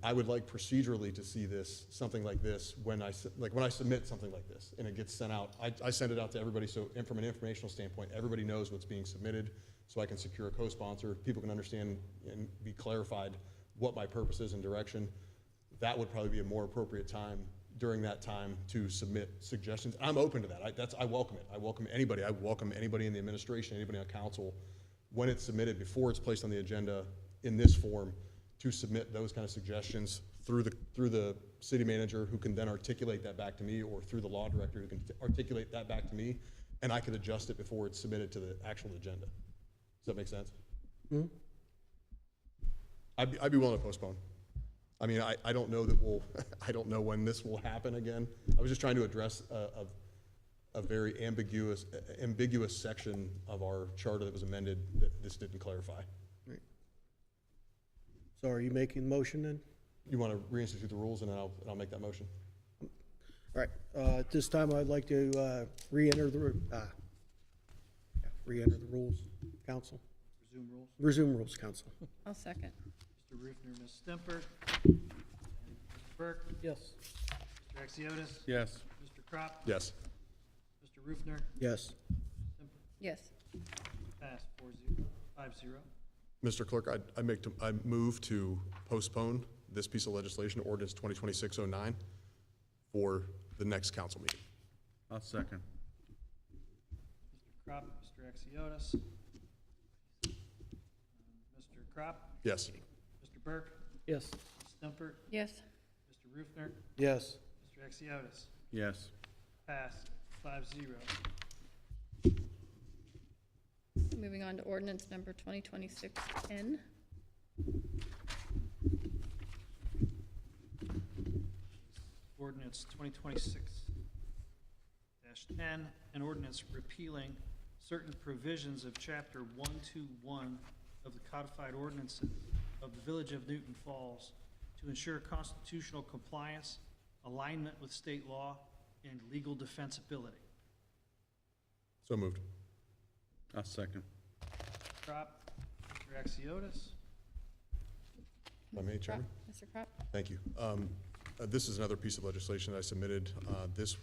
[SPEAKER 2] I would like procedurally to see this, something like this, when I submit something like this and it gets sent out. I send it out to everybody, so from an informational standpoint, everybody knows what's being submitted, so I can secure a co-sponsor. People can understand and be clarified what my purpose is and direction. That would probably be a more appropriate time during that time to submit suggestions. I'm open to that. I welcome it. I welcome anybody. I welcome anybody in the administration, anybody on council, when it's submitted, before it's placed on the agenda in this form, to submit those kind of suggestions through the city manager, who can then articulate that back to me, or through the law director, who can articulate that back to me, and I could adjust it before it's submitted to the actual agenda. Does that make sense?
[SPEAKER 7] Hmm?
[SPEAKER 2] I'd be willing to postpone. I mean, I don't know that I don't know when this will happen again. I was just trying to address a very ambiguous section of our charter that was amended that this didn't clarify.
[SPEAKER 7] So are you making the motion then?
[SPEAKER 2] You want to reinstitute the rules, and then I'll make that motion.
[SPEAKER 7] All right, at this time, I'd like to re-enter the rules, council.
[SPEAKER 3] Resume rules.
[SPEAKER 7] Resume rules, council.
[SPEAKER 8] I'll second.
[SPEAKER 3] Mr. Rufner, Ms. Stemper, Mr. Burke,
[SPEAKER 5] Yes.
[SPEAKER 3] Mr. Axiotis,
[SPEAKER 4] Yes.
[SPEAKER 3] Mr. Crop,
[SPEAKER 2] Yes.
[SPEAKER 3] Mr. Rufner,
[SPEAKER 7] Yes.
[SPEAKER 3] Stemper.
[SPEAKER 8] Yes.
[SPEAKER 3] Passed 4-0, 5-0.
[SPEAKER 2] Mr. Clerk, I move to postpone this piece of legislation, ordinance 2026-09, for the next council meeting.
[SPEAKER 4] I'll second.
[SPEAKER 3] Mr. Crop, Mr. Axiotis. Mr. Crop,
[SPEAKER 2] Yes.
[SPEAKER 3] Mr. Burke,
[SPEAKER 5] Yes.
[SPEAKER 3] Ms. Stemper,
[SPEAKER 8] Yes.
[SPEAKER 3] Mr. Rufner,
[SPEAKER 7] Yes.
[SPEAKER 3] Mr. Axiotis.
[SPEAKER 4] Yes.
[SPEAKER 3] Passed 5-0.
[SPEAKER 8] Moving on to ordinance number 2026-10.
[SPEAKER 3] Ordinance 2026-10, an ordinance repealing certain provisions of Chapter 121 of the codified ordinances of the Village of Newton Falls to ensure constitutional compliance, alignment with state law, and legal defensibility.
[SPEAKER 2] So moved.
[SPEAKER 4] I'll second.
[SPEAKER 3] Crop, Mr. Axiotis.
[SPEAKER 2] If I may, Chairman?
[SPEAKER 8] Mr. Crop?
[SPEAKER 2] Thank you. This is another piece of legislation that I submitted. This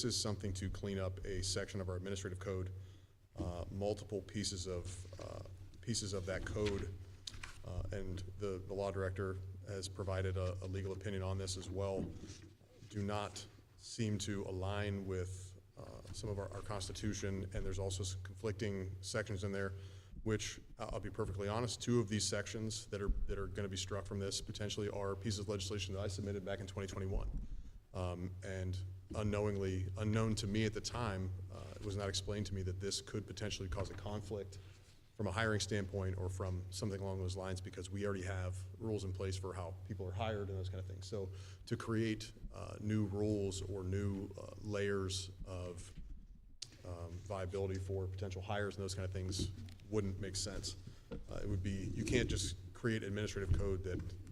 [SPEAKER 2] is something to clean up a section of our administrative code. Multiple pieces of that code, and the law director has provided a legal opinion on this as well, do not seem to align with some of our Constitution, and there's also some conflicting sections in there, which, I'll be perfectly honest, two of these sections that are going to be struck from this potentially are pieces of legislation that I submitted back in 2021. And unknown to me at the time, it was not explained to me that this could potentially cause a conflict from a hiring standpoint, or from something along those lines, because we already have rules in place for how people are hired and those kind of things. So to create new rules or new layers of viability for potential hires and those kind of things wouldn't make sense. It would be, you can't just create administrative code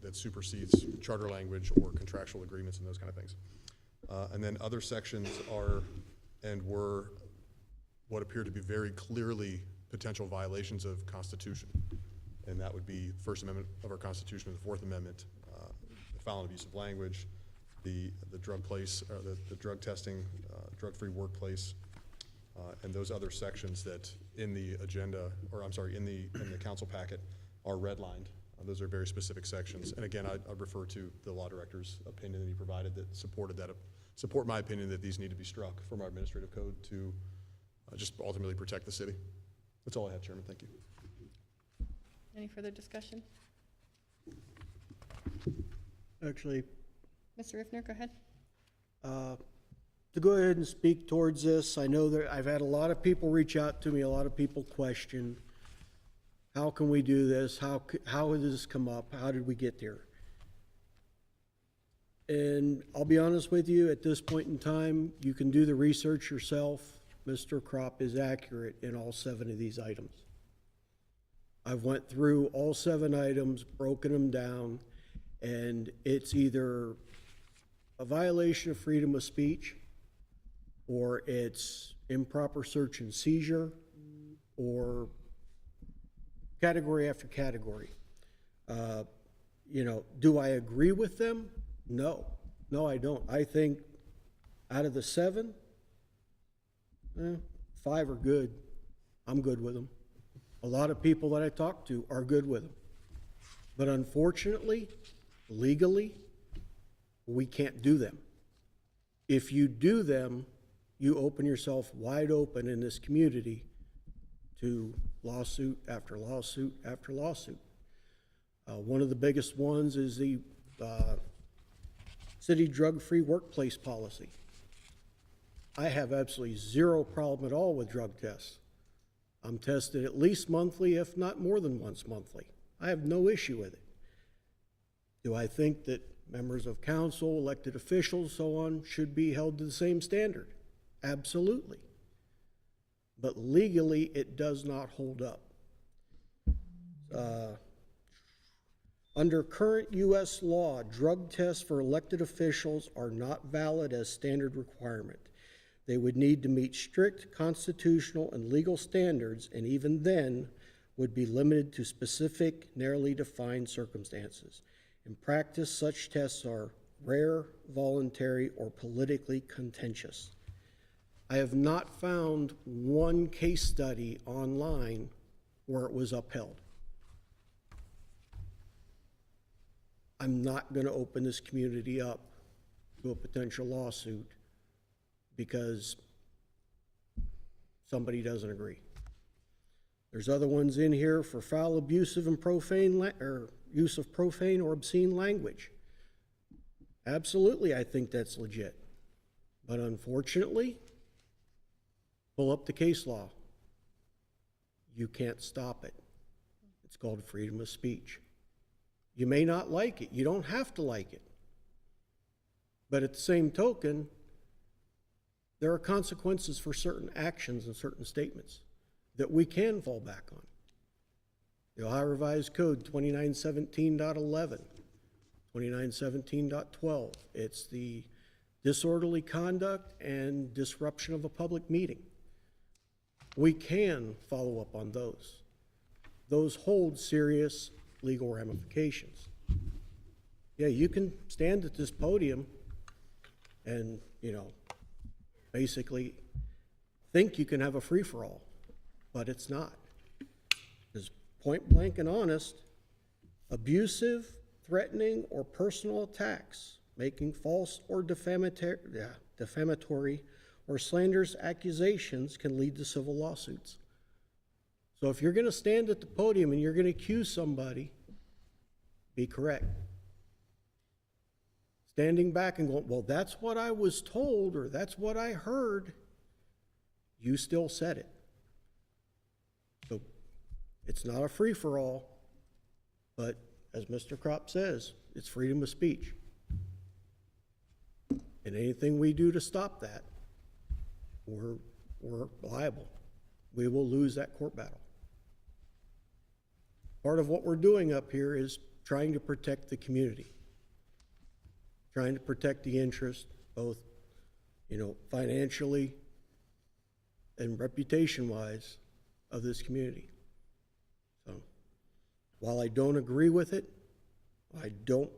[SPEAKER 2] that supersedes charter language or contractual agreements and those kind of things. And then other sections are and were what appear to be very clearly potential violations of Constitution. And that would be First Amendment of our Constitution and the Fourth Amendment, the foul and abusive language, the drug place, or the drug testing, drug-free workplace, and those other sections that in the agenda, or I'm sorry, in the council packet are redlined. Those are very specific sections. And again, I refer to the law director's opinion that he provided that support my opinion that these need to be struck from our administrative code to just ultimately protect the city. That's all I have, Chairman. Thank you.
[SPEAKER 8] Any further discussion?
[SPEAKER 7] Actually,
[SPEAKER 8] Mr. Riffner, go ahead.
[SPEAKER 7] to go ahead and speak towards this, I know that I've had a lot of people reach out to me, a lot of people question, how can we do this? How did this come up? How did we get there? And I'll be honest with you, at this point in time, you can do the research yourself. Mr. Kropp is accurate in all 7 of these items. I've went through all 7 items, broken them down, and it's either a violation of freedom of speech, or it's improper search and seizure, or category after category. Do I agree with them? No. No, I don't. I think out of the 7, 5 are good. I'm good with them. A lot of people that I talk to are good with them. But unfortunately, legally, we can't do them. If you do them, you open yourself wide open in this community to lawsuit after lawsuit after lawsuit. One of the biggest ones is the city drug-free workplace policy. I have absolutely zero problem at all with drug tests. I'm tested at least monthly, if not more than once monthly. I have no issue with it. Do I think that members of council, elected officials, so on, should be held to the same standard? Absolutely. But legally, it does not hold up. Under current U.S. law, drug tests for elected officials are not valid as standard requirement. They would need to meet strict constitutional and legal standards, and even then would be limited to specific, narrowly defined circumstances. In practice, such tests are rare, voluntary, or politically contentious. I have not found one case study online where it was upheld. I'm not going to open this community up to a potential lawsuit because somebody doesn't agree. There's other ones in here for foul, abusive, and profane or use of profane or obscene language. Absolutely, I think that's legit. But unfortunately, pull up the case law. You can't stop it. It's called freedom of speech. You may not like it. You don't have to like it. But at the same token, there are consequences for certain actions and certain statements that we can fall back on. The Ohio Revised Code 2917.11, 2917.12. It's the disorderly conduct and disruption of a public meeting. We can follow up on those. Those hold serious legal ramifications. Yeah, you can stand at this podium and, basically think you can have a free-for-all, but it's not. Because point blank and honest, abusive, threatening, or personal attacks, making false or defamatory or slanderous accusations can lead to civil lawsuits. So if you're going to stand at the podium and you're going to accuse somebody, be correct. Standing back and going, well, that's what I was told or that's what I heard, you still said it. So it's not a free-for-all, but as Mr. Kropp says, it's freedom of speech. And anything we do to stop that, we're liable. We will lose that court battle. Part of what we're doing up here is trying to protect the community, trying to protect the interest, both, financially and reputation-wise of this community. So, while I don't agree with it, I don't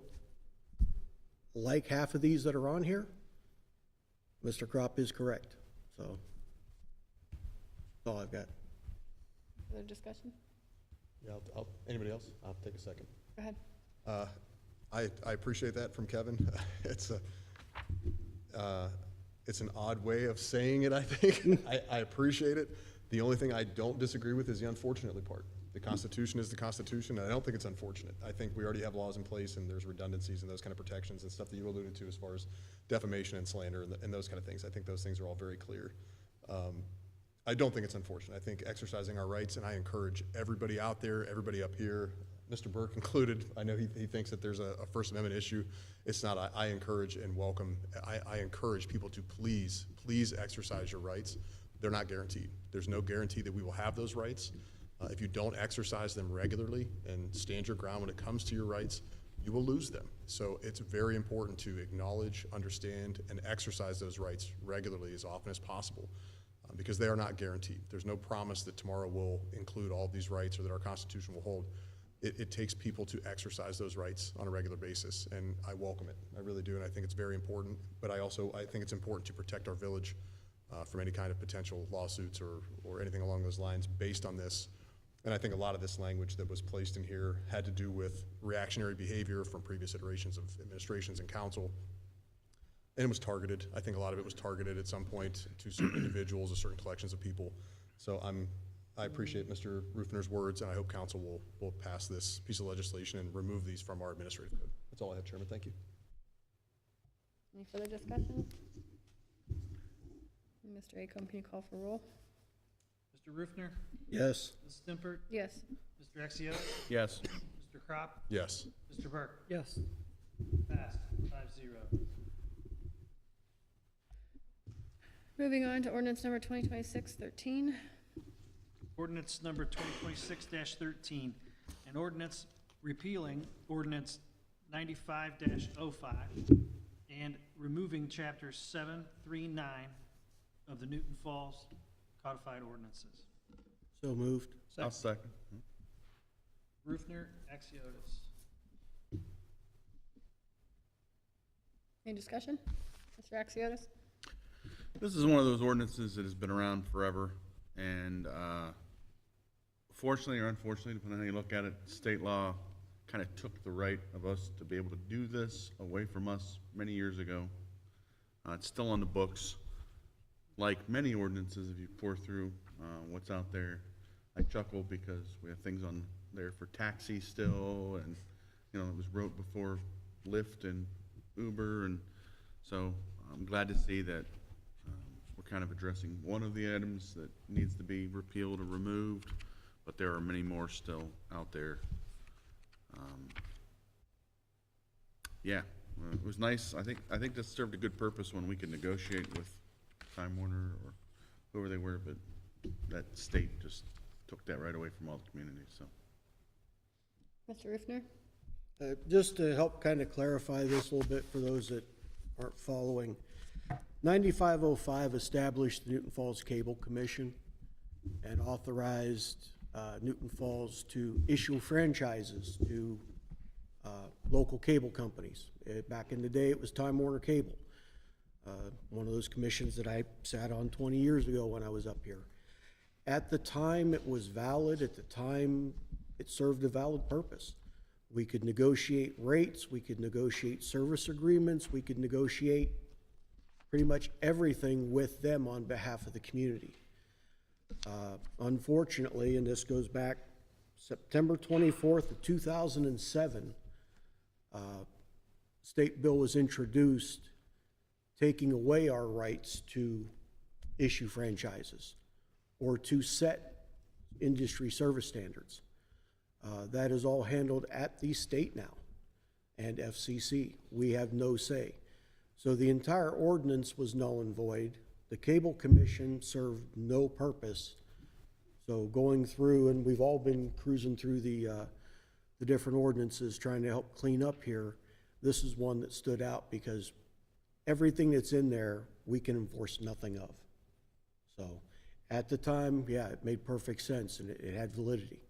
[SPEAKER 7] like half of these that are on here, Mr. Kropp is correct. So, That's all I've got.
[SPEAKER 8] Further discussion?
[SPEAKER 2] Yeah, anybody else? I'll take a second.
[SPEAKER 8] Go ahead.
[SPEAKER 2] I appreciate that from Kevin. It's an odd way of saying it, I think. I appreciate it. The only thing I don't disagree with is the unfortunately part. The Constitution is the Constitution, and I don't think it's unfortunate. I think we already have laws in place, and there's redundancies and those kind of protections and stuff that you alluded to as far as defamation and slander and those kind of things. I think those things are all very clear. I don't think it's unfortunate. I think exercising our rights, and I encourage everybody out there, everybody up here, Mr. Burke included. I know he thinks that there's a First Amendment issue. It's not. I encourage and welcome. I encourage people to please exercise your rights. They're not guaranteed. There's no guarantee that we will have those rights. If you don't exercise them regularly and stand your ground when it comes to your rights, you will lose them. So it's very important to acknowledge, understand, and exercise those rights regularly as often as possible, because they are not guaranteed. There's no promise that tomorrow will include all of these rights or that our Constitution will hold. It takes people to exercise those rights on a regular basis, and I welcome it. I really do, and I think it's very important. But I think it's important to protect our village from any kind of potential lawsuits or anything along those lines based on this. And I think a lot of this language that was placed in here had to do with reactionary behavior from previous iterations of administrations and council. And it was targeted. I think a lot of it was targeted at some point to certain individuals or certain collections of people. So I appreciate Mr. Rufner's words, and I hope council will pass this piece of legislation and remove these from our administrative code. That's all I have, Chairman. Thank you.
[SPEAKER 8] Any further discussion? Mr. Acom, can you call for roll?
[SPEAKER 3] Mr. Rufner?
[SPEAKER 7] Yes.
[SPEAKER 3] Ms. Stimpert?
[SPEAKER 8] Yes.
[SPEAKER 3] Mr. Exio?
[SPEAKER 4] Yes.
[SPEAKER 3] Mr. Crop?
[SPEAKER 2] Yes.
[SPEAKER 3] Mr. Burke?
[SPEAKER 5] Yes.
[SPEAKER 3] Passed, 5-0.
[SPEAKER 8] Moving on to ordinance number 2026-13.
[SPEAKER 3] Ordinance number 2026-13, an ordinance repealing ordinance 95-05 and removing chapters 7 through 9 of the Newton Falls codified ordinances.
[SPEAKER 7] So moved.
[SPEAKER 4] I'll second.
[SPEAKER 3] Rufner, Axiotis.
[SPEAKER 8] Any discussion? Mr. Axiotis?
[SPEAKER 4] This is one of those ordinances that has been around forever, and fortunately or unfortunately, depending on how you look at it, state law kind of took the right of us to be able to do this away from us many years ago. It's still on the books. Like many ordinances, if you pour through what's out there, I chuckle because we have things on there for taxi still, and it was wrote before Lyft and Uber, and so I'm glad to see that we're kind of addressing one of the items that needs to be repealed or removed, but there are many more still out there. It was nice. I think this served a good purpose when we could negotiate with Time Warner or whoever they were, but that state just took that right away from all the communities, so.
[SPEAKER 8] Mr. Rufner?
[SPEAKER 7] Just to help kind of clarify this a little bit for those that aren't following, 9505 established the Newton Falls Cable Commission and authorized Newton Falls to issue franchises to local cable companies. Back in the day, it was Time Warner Cable, one of those commissions that I sat on 20 years ago when I was up here. At the time, it was valid. At the time, it served a valid purpose. We could negotiate rates, we could negotiate service agreements, we could negotiate pretty much everything with them on behalf of the community. Unfortunately, and this goes back September 24th of 2007, state bill was introduced taking away our rights to issue franchises or to set industry service standards. That is all handled at the state now and FCC. We have no say. So the entire ordinance was null and void. The Cable Commission served no purpose. So going through, and we've all been cruising through the different ordinances trying to help clean up here, this is one that stood out because everything that's in there, we can enforce nothing of. So at the time, yeah, it made perfect sense and it had validity.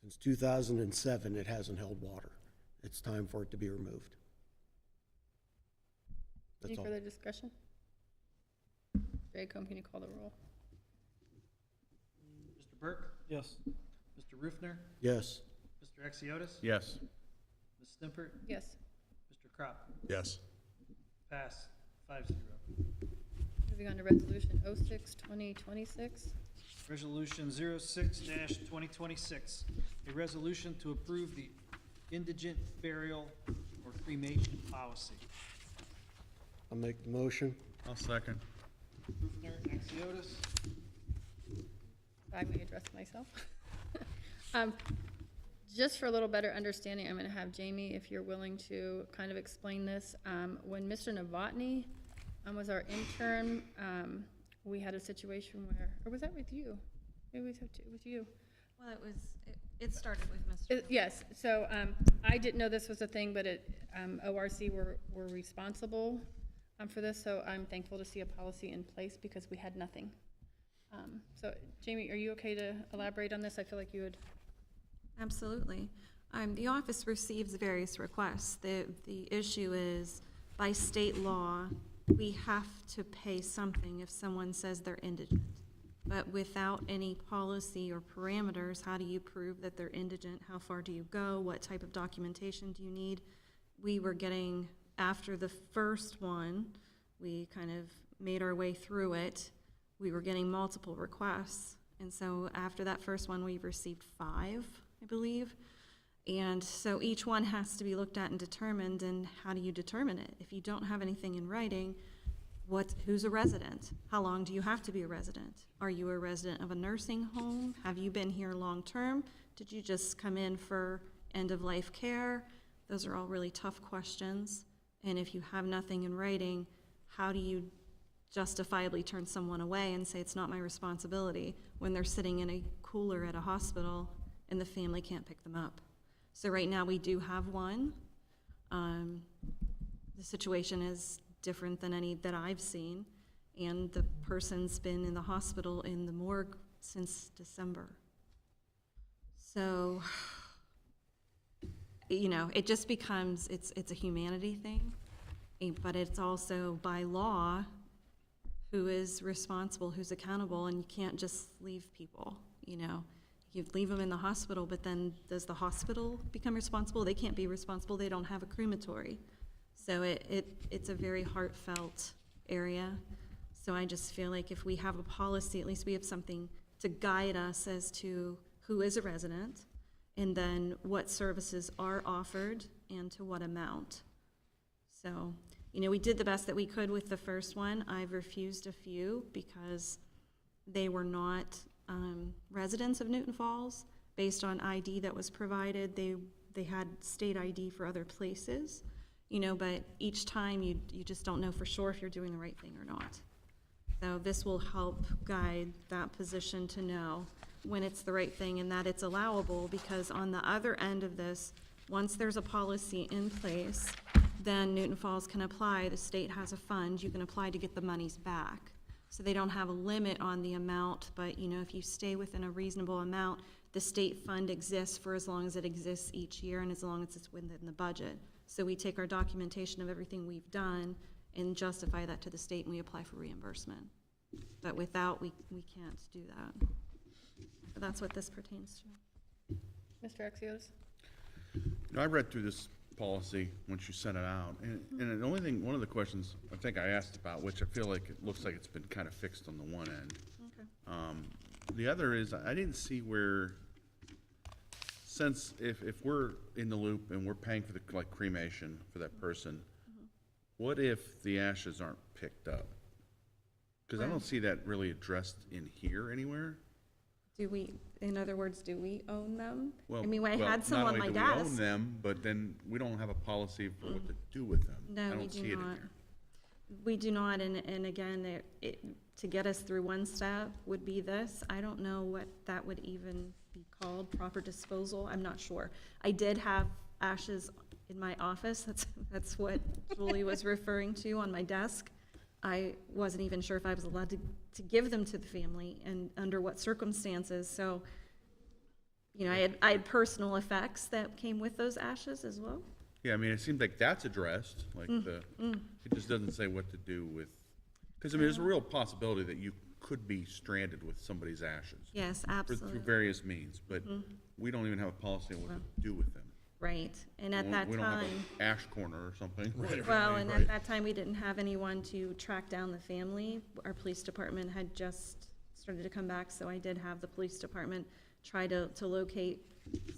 [SPEAKER 7] Since 2007, it hasn't held water. It's time for it to be removed.
[SPEAKER 8] Any
[SPEAKER 7] That's all.
[SPEAKER 8] further discussion? Mr. Acom, can you call the roll?
[SPEAKER 3] Burke,
[SPEAKER 5] Yes.
[SPEAKER 3] Mr. Rufner,
[SPEAKER 7] Yes.
[SPEAKER 3] Mr. Exiotis,
[SPEAKER 4] Yes.
[SPEAKER 3] Ms. Stimpert,
[SPEAKER 8] Yes.
[SPEAKER 3] Mr. Crop.
[SPEAKER 2] Yes.
[SPEAKER 3] Pass 5-0.
[SPEAKER 8] Moving on to resolution 06-2026.
[SPEAKER 3] Resolution 06-2026, a resolution to approve the indigent burial or cremation policy.
[SPEAKER 7] I'll make the motion.
[SPEAKER 4] I'll second.
[SPEAKER 3] Rufner, Exiotis,
[SPEAKER 8] If I may address myself. Just for a little better understanding, I'm gonna have Jamie, if you're willing to kind of explain this. When Mr. Novotny was our intern, we had a situation where, or was that with you? Maybe it was with you.
[SPEAKER 6] Well, it started with Mr.
[SPEAKER 8] Yes, so, I didn't know this was a thing, but ORC were responsible, for this, so I'm thankful to see a policy in place because we had nothing. So Jamie, are you okay to elaborate on this? I feel like you would.
[SPEAKER 6] Absolutely. The office receives various requests. The issue is, by state law, we have to pay something if someone says they're indigent. But without any policy or parameters, how do you prove that they're indigent? How far do you go? What type of documentation do you need? We were getting, after the first one, we kind of made our way through it. We were getting multiple requests. And so after that first one, we received 5, I believe. And so each one has to be looked at and determined, and how do you determine it? If you don't have anything in writing, who's a resident? How long do you have to be a resident? Are you a resident of a nursing home? Have you been here long-term? Did you just come in for end-of-life care? Those are all really tough questions. And if you have nothing in writing, how do you justifiably turn someone away and say it's not my responsibility when they're sitting in a cooler at a hospital and the family can't pick them up? So right now we do have one. The situation is different than any that I've seen, and the person's been in the hospital in the morgue since December. So, you know, it just becomes, it's a humanity thing, but it's also by law who is responsible, who's accountable, and you can't just leave people, you know. You leave them in the hospital, but then does the hospital become responsible? They can't be responsible, they don't have a crematory. So it's a very heartfelt area. So I just feel like if we have a policy, at least we have something to guide us as to who is a resident, and then what services are offered, and to what amount. So, you know, we did the best that we could with the first one. I've refused a few because they were not residents of Newton Falls. Based on ID that was provided, they had state ID for other places, you know, but each time you just don't know for sure if you're doing the right thing or not. So this will help guide that position to know when it's the right thing and that it's allowable, because on the other end of this, once there's a policy in place, then Newton Falls can apply. The state has a fund, you can apply to get the monies back. So they don't have a limit on the amount, but you know, if you stay within a reasonable amount, the state fund exists for as long as it exists each year and as long as it's within the budget. So we take our documentation of everything we've done and justify that to the state, and we apply for reimbursement. But without, we can't do that. But that's what this pertains to.
[SPEAKER 8] Mr. Exiotis?
[SPEAKER 4] No, I read through this policy once you sent it out, and the only thing, one of the questions I think I asked about, which I feel like it looks like it's been kind of fixed on the one end.
[SPEAKER 6] Okay.
[SPEAKER 4] The other is, I didn't see where, since if we're in the loop and we're paying for the, like, cremation for that person, what if the ashes aren't picked up? Because I don't see that really addressed in here anywhere.
[SPEAKER 6] Do we, in other words, do we own them?
[SPEAKER 4] Well,
[SPEAKER 6] I mean, I
[SPEAKER 4] well,
[SPEAKER 6] had some on my
[SPEAKER 4] Not only do we own
[SPEAKER 6] desk.
[SPEAKER 4] them, but then we don't have a policy for what to do with them. I
[SPEAKER 6] No, we
[SPEAKER 4] don't see
[SPEAKER 6] do
[SPEAKER 4] it in
[SPEAKER 6] not.
[SPEAKER 4] here.
[SPEAKER 6] We do not, and again, to get us through one step would be this. I don't know what that would even be called, proper disposal, I'm not sure. I did have ashes in my office, that's what Julie was referring to on my desk. I wasn't even sure if I was allowed to give them to the family and under what circumstances, so, you know, I had personal effects that came with those ashes as well.
[SPEAKER 4] Yeah, I mean, it seems like that's addressed, like it just doesn't say what to do with, because I mean, there's a real possibility that you could be stranded with somebody's ashes.
[SPEAKER 6] Yes,
[SPEAKER 4] Through
[SPEAKER 6] absolutely,
[SPEAKER 4] various means, but we don't even have a policy on what to do with them.
[SPEAKER 6] right. And at that
[SPEAKER 4] We don't have
[SPEAKER 6] time,
[SPEAKER 4] an ash corner or something.
[SPEAKER 6] well, and at that time, we didn't have anyone to track down the family. Our police department had just started to come back, so I did have the police department try to locate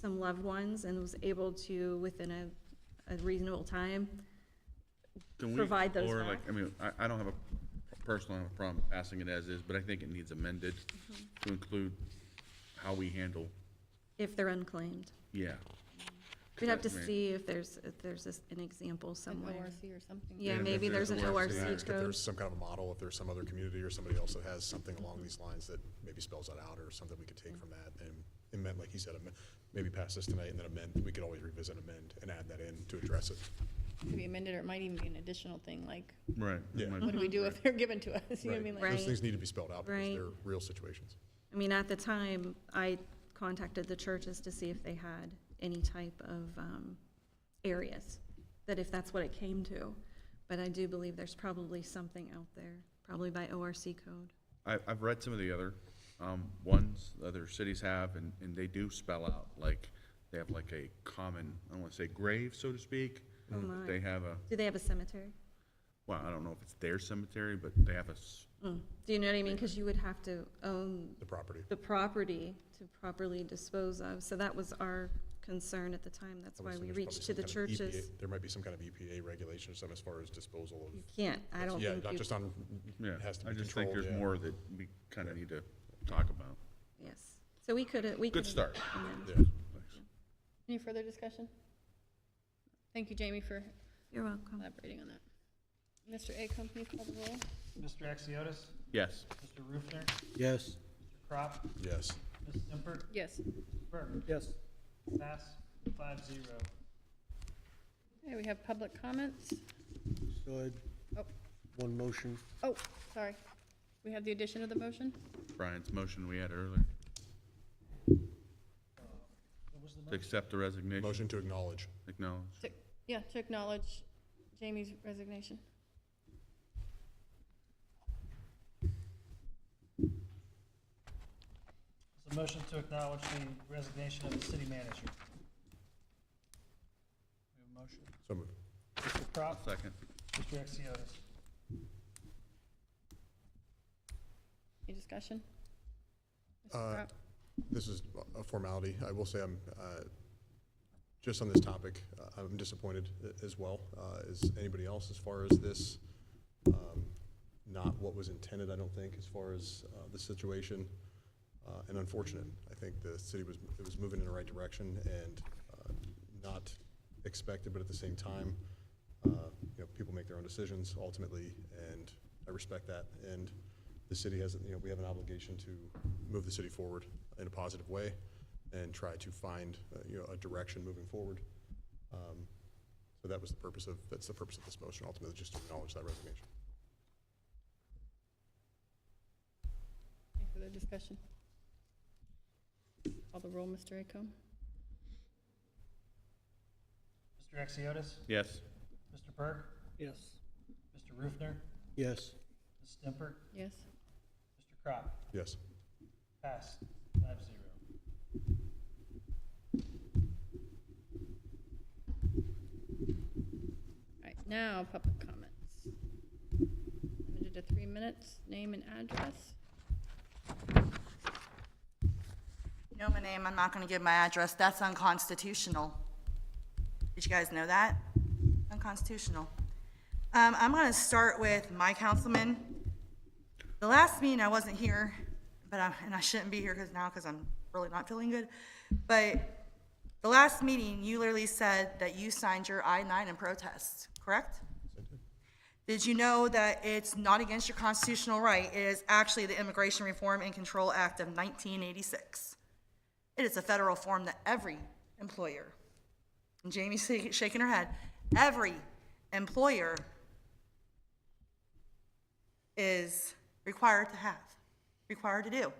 [SPEAKER 6] some loved ones and was able to, within a reasonable time,
[SPEAKER 4] Can we
[SPEAKER 6] provide those
[SPEAKER 4] explore,
[SPEAKER 6] back.
[SPEAKER 4] like, I mean, I don't have personally have a problem passing it as is, but I think it needs amended to include how we handle,
[SPEAKER 6] if they're unclaimed.
[SPEAKER 4] yeah.
[SPEAKER 6] We'd have to
[SPEAKER 4] I mean,
[SPEAKER 6] see if there's an example
[SPEAKER 8] An
[SPEAKER 6] somewhere.
[SPEAKER 8] ORC or something.
[SPEAKER 6] Yeah,
[SPEAKER 4] if
[SPEAKER 6] maybe
[SPEAKER 4] there's
[SPEAKER 6] there's an
[SPEAKER 4] an
[SPEAKER 6] ORC
[SPEAKER 4] ORC,
[SPEAKER 2] Ask if
[SPEAKER 6] code.
[SPEAKER 2] there's some kind of a model, if there's some other community or somebody else that has something along these lines that maybe spells that out or something we could take from that and amend, like he said, maybe pass this tonight and then amend, we could always revisit, amend, and add that in to address it.
[SPEAKER 8] Could be amended, or it might even be an additional thing, like,
[SPEAKER 4] Right.
[SPEAKER 2] Yeah.
[SPEAKER 4] Might-
[SPEAKER 8] what do we do if they're given to us? You know what I mean? Like,
[SPEAKER 2] Those
[SPEAKER 6] Right.
[SPEAKER 2] things need to be spelled out because
[SPEAKER 6] Right.
[SPEAKER 2] they're real situations.
[SPEAKER 6] I mean, at the time, I contacted the churches to see if they had any type of areas, that if that's what it came to. But I do believe there's probably something out there, probably by ORC code.
[SPEAKER 4] I've read some of the other ones other cities have, and they do spell out, like, they have like a common, I don't want to say grave, so to speak.
[SPEAKER 6] Oh my.
[SPEAKER 4] They have a,
[SPEAKER 6] Do they have a cemetery?
[SPEAKER 4] well, I don't know if it's their cemetery, but they have a,
[SPEAKER 6] Do you know what I mean? Because you would have to own
[SPEAKER 2] The property.
[SPEAKER 6] the property to properly dispose of. So that was our concern at the time. That's
[SPEAKER 2] I would
[SPEAKER 6] why
[SPEAKER 2] assume
[SPEAKER 6] we
[SPEAKER 2] there's
[SPEAKER 6] reached to
[SPEAKER 2] probably
[SPEAKER 6] the
[SPEAKER 2] some kind of EPA
[SPEAKER 6] churches.
[SPEAKER 2] There might be some kind of EPA regulation or something as far as disposal of.
[SPEAKER 6] You can't, I don't
[SPEAKER 2] Yeah,
[SPEAKER 6] think
[SPEAKER 2] not
[SPEAKER 6] you,
[SPEAKER 2] just on,
[SPEAKER 4] yeah,
[SPEAKER 2] it has to
[SPEAKER 4] I
[SPEAKER 2] be
[SPEAKER 4] just think
[SPEAKER 2] controlled,
[SPEAKER 4] there's
[SPEAKER 2] yeah.
[SPEAKER 4] more that we kind of need to talk about.
[SPEAKER 6] yes. So we could.
[SPEAKER 4] Good start.
[SPEAKER 2] Yeah.
[SPEAKER 4] Thanks.
[SPEAKER 8] any further discussion? Thank you, Jamie, for
[SPEAKER 6] You're welcome.
[SPEAKER 8] elaborating on that. Mr. Acom, please call the roll.
[SPEAKER 3] Mr. Axiotis,
[SPEAKER 4] Yes.
[SPEAKER 3] Mr. Rufner,
[SPEAKER 7] Yes.
[SPEAKER 3] Mr. Crop,
[SPEAKER 2] Yes.
[SPEAKER 3] Ms. Stimpert,
[SPEAKER 8] Yes.
[SPEAKER 3] Mr. Burke.
[SPEAKER 5] Yes.
[SPEAKER 3] Pass 5-0.
[SPEAKER 8] Okay, we have public comments.
[SPEAKER 7] Still had
[SPEAKER 8] Oh.
[SPEAKER 7] one motion.
[SPEAKER 8] Oh, sorry. We have the addition of the motion?
[SPEAKER 4] Brian's motion we had earlier,
[SPEAKER 3] What was the
[SPEAKER 4] to
[SPEAKER 3] motion?
[SPEAKER 4] accept the resignation,
[SPEAKER 2] Motion to acknowledge.
[SPEAKER 4] acknowledge.
[SPEAKER 8] Yeah, to acknowledge Jamie's resignation.
[SPEAKER 3] It's a motion to acknowledge the resignation of the city manager. We have a motion.
[SPEAKER 2] So moved.
[SPEAKER 3] Mr. Crop,
[SPEAKER 4] Second.
[SPEAKER 3] Mr. Axiotis.
[SPEAKER 8] Any discussion? Mr.
[SPEAKER 2] Uh,
[SPEAKER 8] Crop?
[SPEAKER 2] This is a formality. I will say I'm, just on this topic, I'm disappointed as well, as anybody else as far as this. Not what was intended, I don't think, as far as the situation, and unfortunate. I think the city it was moving in the right direction and not expected, but at the same time, people make their own decisions ultimately, and I respect that. And the city has, we have an obligation to move the city forward in a positive way and try to find, a direction moving forward. So that's the purpose of this motion, ultimately, just to acknowledge that resignation.
[SPEAKER 8] Any further discussion? Call the roll, Mr. Acom.
[SPEAKER 3] Mr. Axiotis,
[SPEAKER 4] Yes.
[SPEAKER 3] Mr. Burke,
[SPEAKER 5] Yes.
[SPEAKER 3] Mr. Rufner,
[SPEAKER 7] Yes.
[SPEAKER 3] Ms. Stimpert,
[SPEAKER 8] Yes.
[SPEAKER 3] Mr. Crop.
[SPEAKER 2] Yes.
[SPEAKER 3] Pass 5-0.
[SPEAKER 8] All right, now public comments. Limited to 3 minutes, name and address.
[SPEAKER 9] You know my name, I'm not gonna give my address, that's unconstitutional. Did you guys know that? Unconstitutional. I'm gonna start with my councilman. The last meeting, I wasn't here, and I shouldn't be here because I'm really not feeling good. But the last meeting, you literally said that you signed your I-9 in protest, correct? Did you know that it's not against your constitutional right? It is actually the Immigration Reform and Control Act of 1986. It is a federal form that every employer, and Jamie's shaking her head, every employer is required to have, required to do.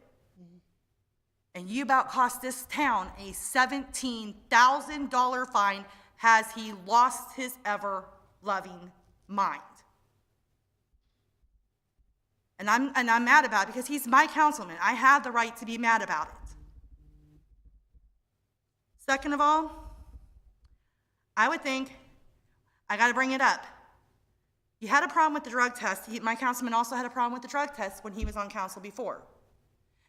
[SPEAKER 9] And you about cost this town a $17,000 fine. Has he lost his ever-loving mind? And I'm mad about it because he's my councilman. I have the right to be mad about it. Second of all, I would think, I gotta bring it up. You had a problem with the drug test. My councilman also had a problem with the drug test when he was on council before.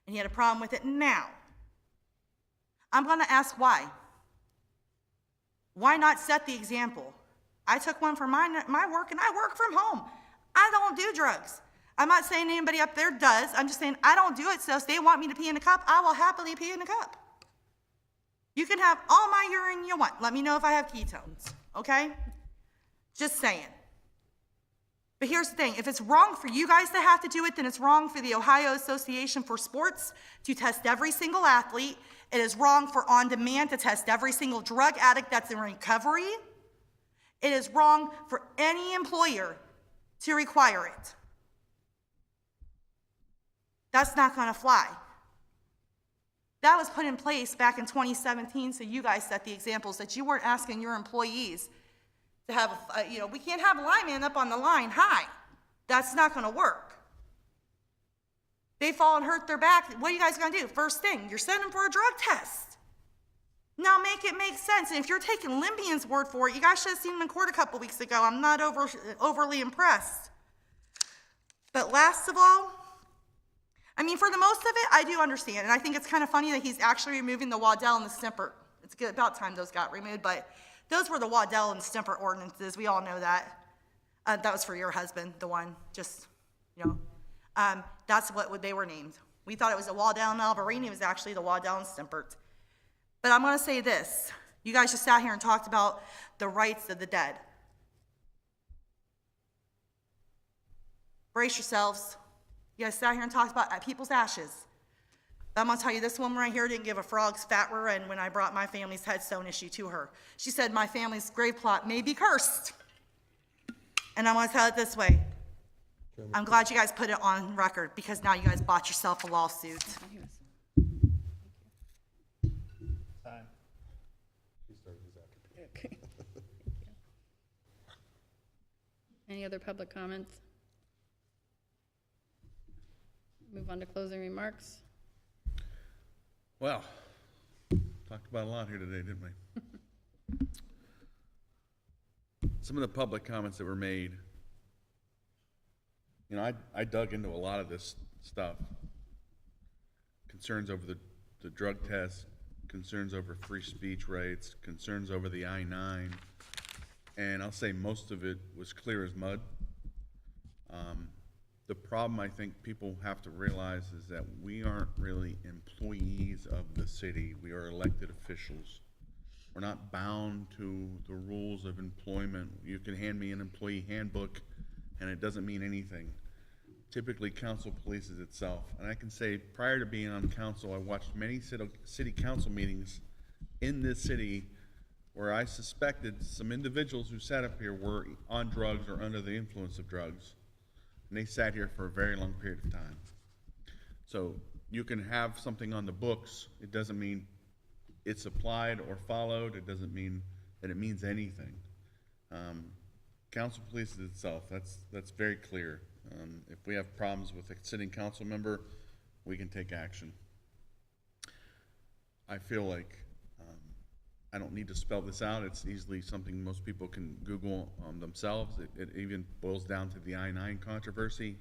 [SPEAKER 9] And he had a problem with it now. I'm gonna ask why. Why not set the example? I took one for my work and I work from home. I don't do drugs. I'm not saying anybody up there does. I'm just saying I don't do it, so if they want me to pee in a cup, I will happily pee in a cup. You can have all my urine you want. Let me know if I have ketones, okay? Just saying. But here's the thing, if it's wrong for you guys to have to do it, then it's wrong for the Ohio Association for Sports to test every single athlete. It is wrong for On Demand to test every single drug addict that's in recovery. It is wrong for any employer to require it. That's not gonna fly. That was put in place back in 2017, so you guys set the examples that you weren't asking your employees to have, we can't have a lineman up on the line high. That's not gonna work. They fall and hurt their back. What are you guys gonna do? First thing, you're sending for a drug test. Now make it make sense. And if you're taking Limbian's word for it, you guys should have seen him in court a couple weeks ago. I'm not overly impressed. But last of all, for the most of it, I do understand. And I think it's kind of funny that he's actually removing the Waddell and the Stemper. It's good, about time those got removed, but those were the Waddell and Stemper ordinances. We all know that. That was for your husband, the one, just, that's what they were named. We thought it was the Waddell and Alvarini. It was actually the Waddell and Stempert. But I'm going to say this. You guys just sat here and talked about the rights of the dead. Brace yourselves. You guys sat here and talked about people's ashes. But I'm going to tell you, this woman right here didn't give a frog's fat rear end when I brought my family's headstone issue to her. She said my family's grave plot may be cursed. And I'm going to tell it this way. I'm glad you guys put it on record because now you guys bought yourself a lawsuit.
[SPEAKER 8] Okay. Any other public comments? Move on to closing remarks.
[SPEAKER 4] Well, talked about a lot here today, didn't we? Some of the public comments that were made, I dug into a lot of this stuff. Concerns over the drug test, concerns over free speech rights, concerns over the I-9, and I'll say most of it was clear as mud. The problem I think people have to realize is that we aren't really employees of the city. We are elected officials. We're not bound to the rules of employment. You can hand me an employee handbook and it doesn't mean anything. Typically, council polices itself. And I can say, prior to being on council, I watched many city council meetings in this city where I suspected some individuals who sat up here were on drugs or under the influence of drugs. And they sat here for a very long period of time. So you can have something on the books. It doesn't mean it's applied or followed. It doesn't mean that it means anything. Council polices itself. That's very clear. If we have problems with a sitting council member, we can take action. I feel like I don't need to spell this out. It's easily something most people can Google themselves. It even boils down to the I-9 controversy.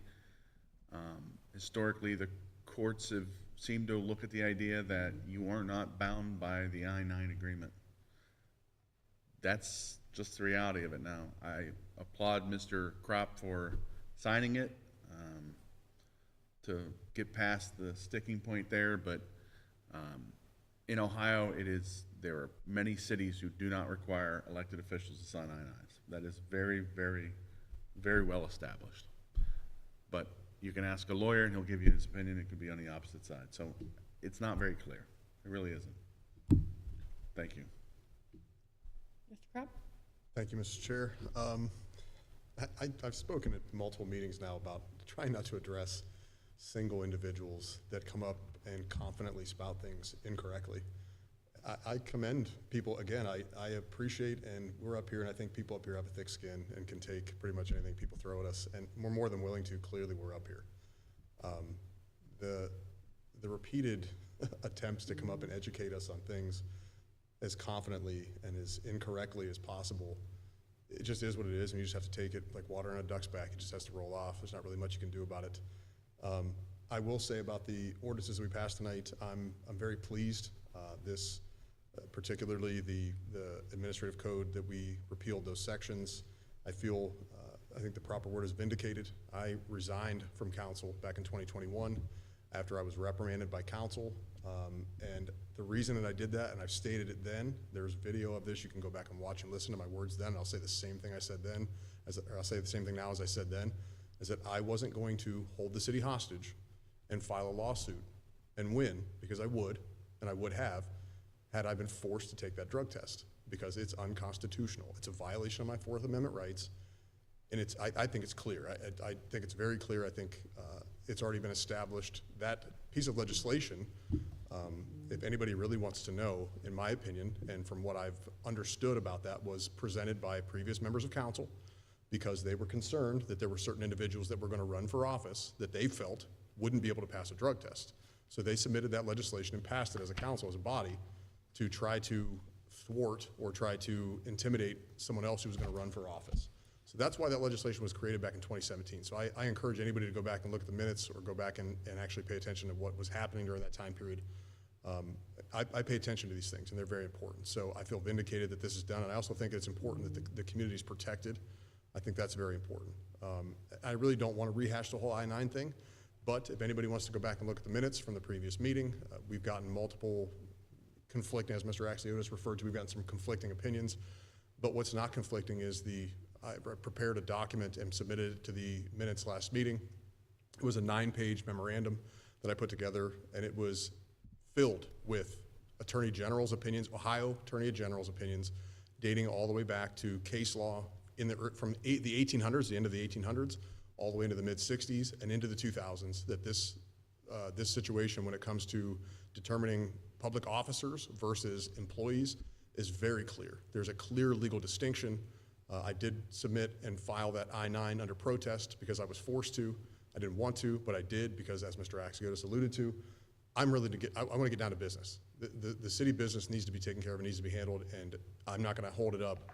[SPEAKER 4] Historically, the courts have seemed to look at the idea that you are not bound by the I-9 agreement. That's just the reality of it now. I applaud Mr. Kropp for signing it to get past the sticking point there, but in Ohio, there are many cities who do not require elected officials to sign I-9s. That is very, very, very well established. But you can ask a lawyer and he'll give you his opinion. It could be on the opposite side. So it's not very clear. It really isn't. Thank you.
[SPEAKER 8] Mr. Kropp?
[SPEAKER 2] Thank you, Mr. Chair. I've spoken at multiple meetings now about trying not to address single individuals that come up and confidently spout things incorrectly. I commend people, again, I appreciate, and we're up here, and I think people up here have a thick skin and can take pretty much anything people throw at us, and we're more than willing to. Clearly, we're up here. The repeated attempts to come up and educate us on things as confidently and as incorrectly as possible, it just is what it is, and you just have to take it like water on a duck's back. It just has to roll off. There's not really much you can do about it. I will say about the ordinances we passed tonight, I'm very pleased. Particularly the administrative code that we repealed those sections. I think the proper word is vindicated. I resigned from council back in 2021 after I was reprimanded by council. And the reason that I did that, and I've stated it then, there's video of this, you can go back and watch and listen to my words then, and I'll say the same thing I said then, or I'll say the same thing now as I said then, is that I wasn't going to hold the city hostage and file a lawsuit and win, because I would, and I would have, had I been forced to take that drug test, because it's unconstitutional. It's a violation of my Fourth Amendment rights, and I think it's clear. I think it's very clear. I think it's already been established. That piece of legislation, if anybody really wants to know, in my opinion, and from what I've understood about that, was presented by previous members of council, because they were concerned that there were certain individuals that were going to run for office that they felt wouldn't be able to pass a drug test. So they submitted that legislation and passed it as a council, as a body, to try to thwart or try to intimidate someone else who was going to run for office. So that's why that legislation was created back in 2017. So I encourage anybody to go back and look at the minutes, or go back and actually pay attention to what was happening during that time period. I pay attention to these things, and they're very important. So I feel vindicated that this is done, and I also think it's important that the community is protected. I think that's very important. I really don't want to rehash the whole I-9 thing, but if anybody wants to go back and look at the minutes from the previous meeting, we've gotten multiple conflicting, as Mr. Axiotis referred to, we've gotten some conflicting opinions. But what's not conflicting is I prepared a document and submitted it to the minutes last meeting. It was a 9-page memorandum that I put together, and it was filled with Attorney General's opinions, Ohio Attorney General's opinions, dating all the way back to case law from the 1800s, the end of the 1800s, all the way into the mid-60s and into the 2000s, that this situation, when it comes to determining public officers versus employees, is very clear. There's a clear legal distinction. I did submit and file that I-9 under protest because I was forced to. I didn't want to, but I did, because as Mr. Axiotis alluded to, I want to get down to business. The city business needs to be taken care of, and needs to be handled, and I'm not going to hold it up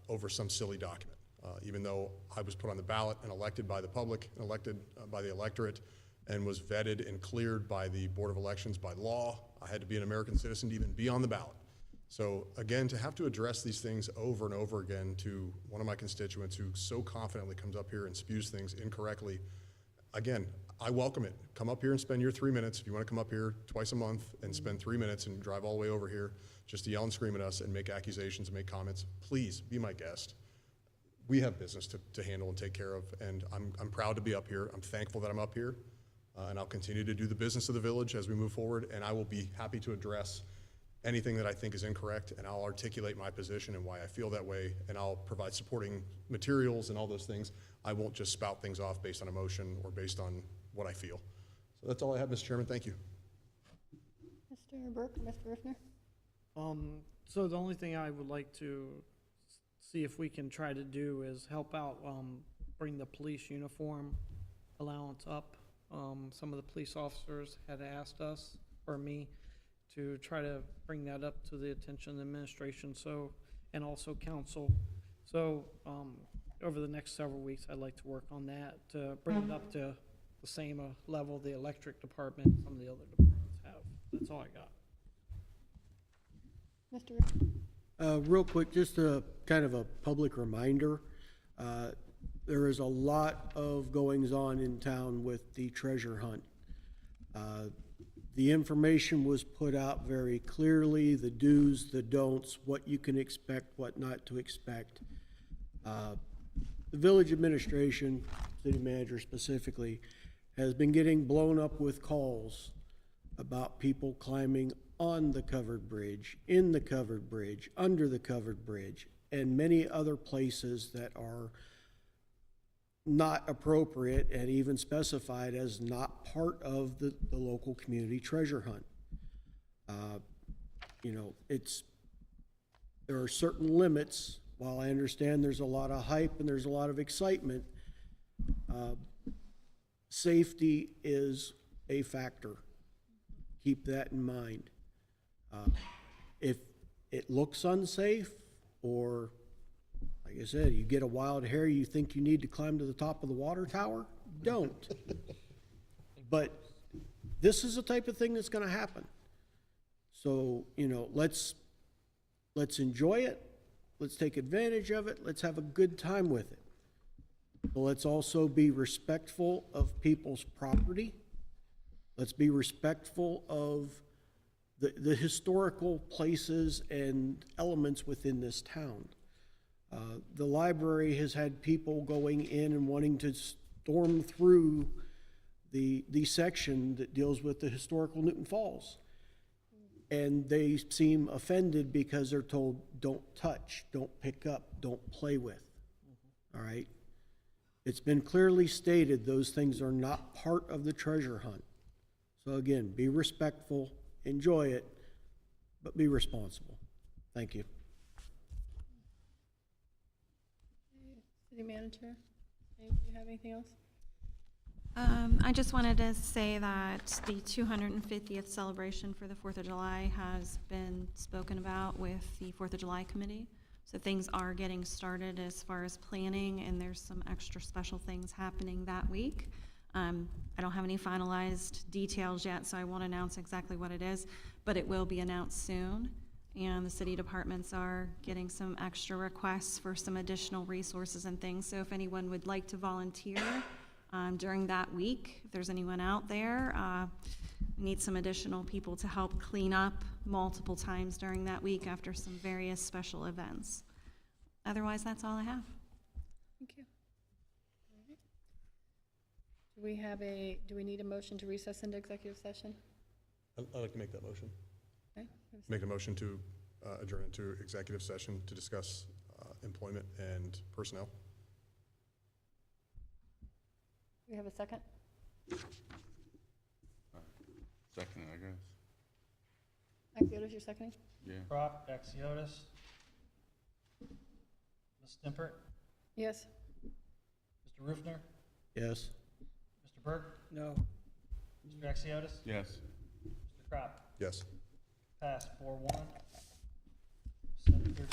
[SPEAKER 2] over some silly document. Even though I was put on the ballot and elected by the public, and elected by the electorate, and was vetted and cleared by the Board of Elections by law, I had to be an American citizen to even be on the ballot. So again, to have to address these things over and over again to one of my constituents who so confidently comes up here and spews things incorrectly, again, I welcome it. Come up here and spend your 3 minutes. If you want to come up here twice a month and spend 3 minutes and drive all the way over here just to yell and scream at us and make accusations and make comments, please be my guest. We have business to handle and take care of, and I'm proud to be up here. I'm thankful that I'm up here, and I'll continue to do the business of the village as we move forward, and I will be happy to address anything that I think is incorrect, and I'll articulate my position and why I feel that way, and I'll provide supporting materials and all those things. I won't just spout things off based on emotion or based on what I feel. So that's all I have, Mr. Chairman. Thank you.
[SPEAKER 8] Mr. Burke, Mr. Riffner?
[SPEAKER 5] So the only thing I would like to see if we can try to do is help out, bring the police uniform allowance up. Some of the police officers had asked us, or me, to try to bring that up to the attention of the administration, and also council. So, over the next several weeks, I'd like to work on that, to bring it up to the same level the electric department, some of the other departments have. That's all I got.
[SPEAKER 8] Mr. Riffner?
[SPEAKER 7] Real quick, just a kind of a public reminder. There is a lot of goings-on in town with the treasure hunt. The information was put out very clearly, the do's, the don'ts, what you can expect, what not to expect. The village administration, city manager specifically, has been getting blown up with calls about people climbing on the covered bridge, in the covered bridge, under the covered bridge, and many other places that are not appropriate and even specified as not part of the local community treasure hunt. You know, there are certain limits. While I understand there's a lot of hype and there's a lot of excitement, safety is a factor. Keep that in mind. If it looks unsafe, or, like I said, you get a wild hair, you think you need to climb to the top of the water tower, don't. But this is the type of thing that's gonna happen. So, you know, let's enjoy it, let's take advantage of it, let's have a good time with it. But let's also be respectful of people's property. Let's be respectful of the historical places and elements within this town. The library has had people going in and wanting to storm through the section that deals with the historical Newton Falls. And they seem offended because they're told, don't touch, don't pick up, don't play with. All right? It's been clearly stated those things are not part of the treasure hunt. So again, be respectful, enjoy it, but be responsible. Thank you.
[SPEAKER 8] City Manager, do you have anything else?
[SPEAKER 6] I just wanted to say that the 250th celebration for the 4th of July has been spoken about with the 4th of July committee. So things are getting started as far as planning, and there's some extra special things happening that week. I don't have any finalized details yet, so I won't announce exactly what it is, but it will be announced soon. And the city departments are getting some extra requests for some additional resources and things. So if anyone would like to volunteer during that week, if there's anyone out there, we need some additional people to help clean up multiple times during that week after some various special events. Otherwise, that's all I have.
[SPEAKER 8] Thank you. All right. Do we need a motion to recess into executive session?
[SPEAKER 2] I'd like to make that motion.
[SPEAKER 8] Okay.
[SPEAKER 2] Make a motion to adjourn into executive session to discuss employment and personnel.
[SPEAKER 8] We have a second?
[SPEAKER 4] Second, I guess.
[SPEAKER 8] Axiotis, you're seconding?
[SPEAKER 4] Yeah.
[SPEAKER 3] Crop, Axiotis. Ms. Stimpert,
[SPEAKER 8] Yes.
[SPEAKER 3] Mr. Rufner,
[SPEAKER 7] Yes?
[SPEAKER 3] Mr. Berg,
[SPEAKER 5] No.
[SPEAKER 3] Mr. Axiotis,
[SPEAKER 4] Yes.
[SPEAKER 3] Mr. Crop.
[SPEAKER 2] Yes.
[SPEAKER 3] Passed 4-1, 7-13.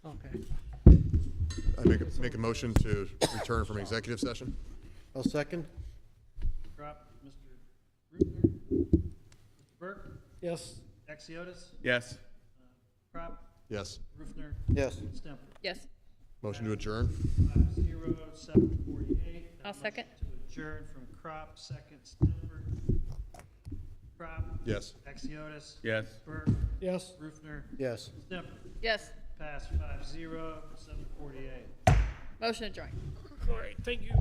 [SPEAKER 5] Okay.
[SPEAKER 2] I make a motion to return from executive session.
[SPEAKER 7] I'll second.
[SPEAKER 3] Crop, Mr. Rutner, Mr. Burke,
[SPEAKER 5] Yes.
[SPEAKER 3] Axiotis,
[SPEAKER 4] Yes.
[SPEAKER 3] Crop,
[SPEAKER 2] Yes.
[SPEAKER 3] Rutner,
[SPEAKER 7] Yes.
[SPEAKER 3] Stemper.
[SPEAKER 8] Yes,
[SPEAKER 2] Motion to adjourn.
[SPEAKER 3] 5-0, 7:48.
[SPEAKER 8] I'll second.
[SPEAKER 3] To adjourn from Crop, second Stemper. Crop,
[SPEAKER 2] Yes.
[SPEAKER 3] Axiotis,
[SPEAKER 4] Yes.
[SPEAKER 3] Burke,
[SPEAKER 5] Yes.
[SPEAKER 3] Rutner,
[SPEAKER 7] Yes.
[SPEAKER 3] Stemper.
[SPEAKER 8] yes.
[SPEAKER 3] Pass 5-0, 7:48.
[SPEAKER 8] Motion adjourned.
[SPEAKER 5] All right, thank you.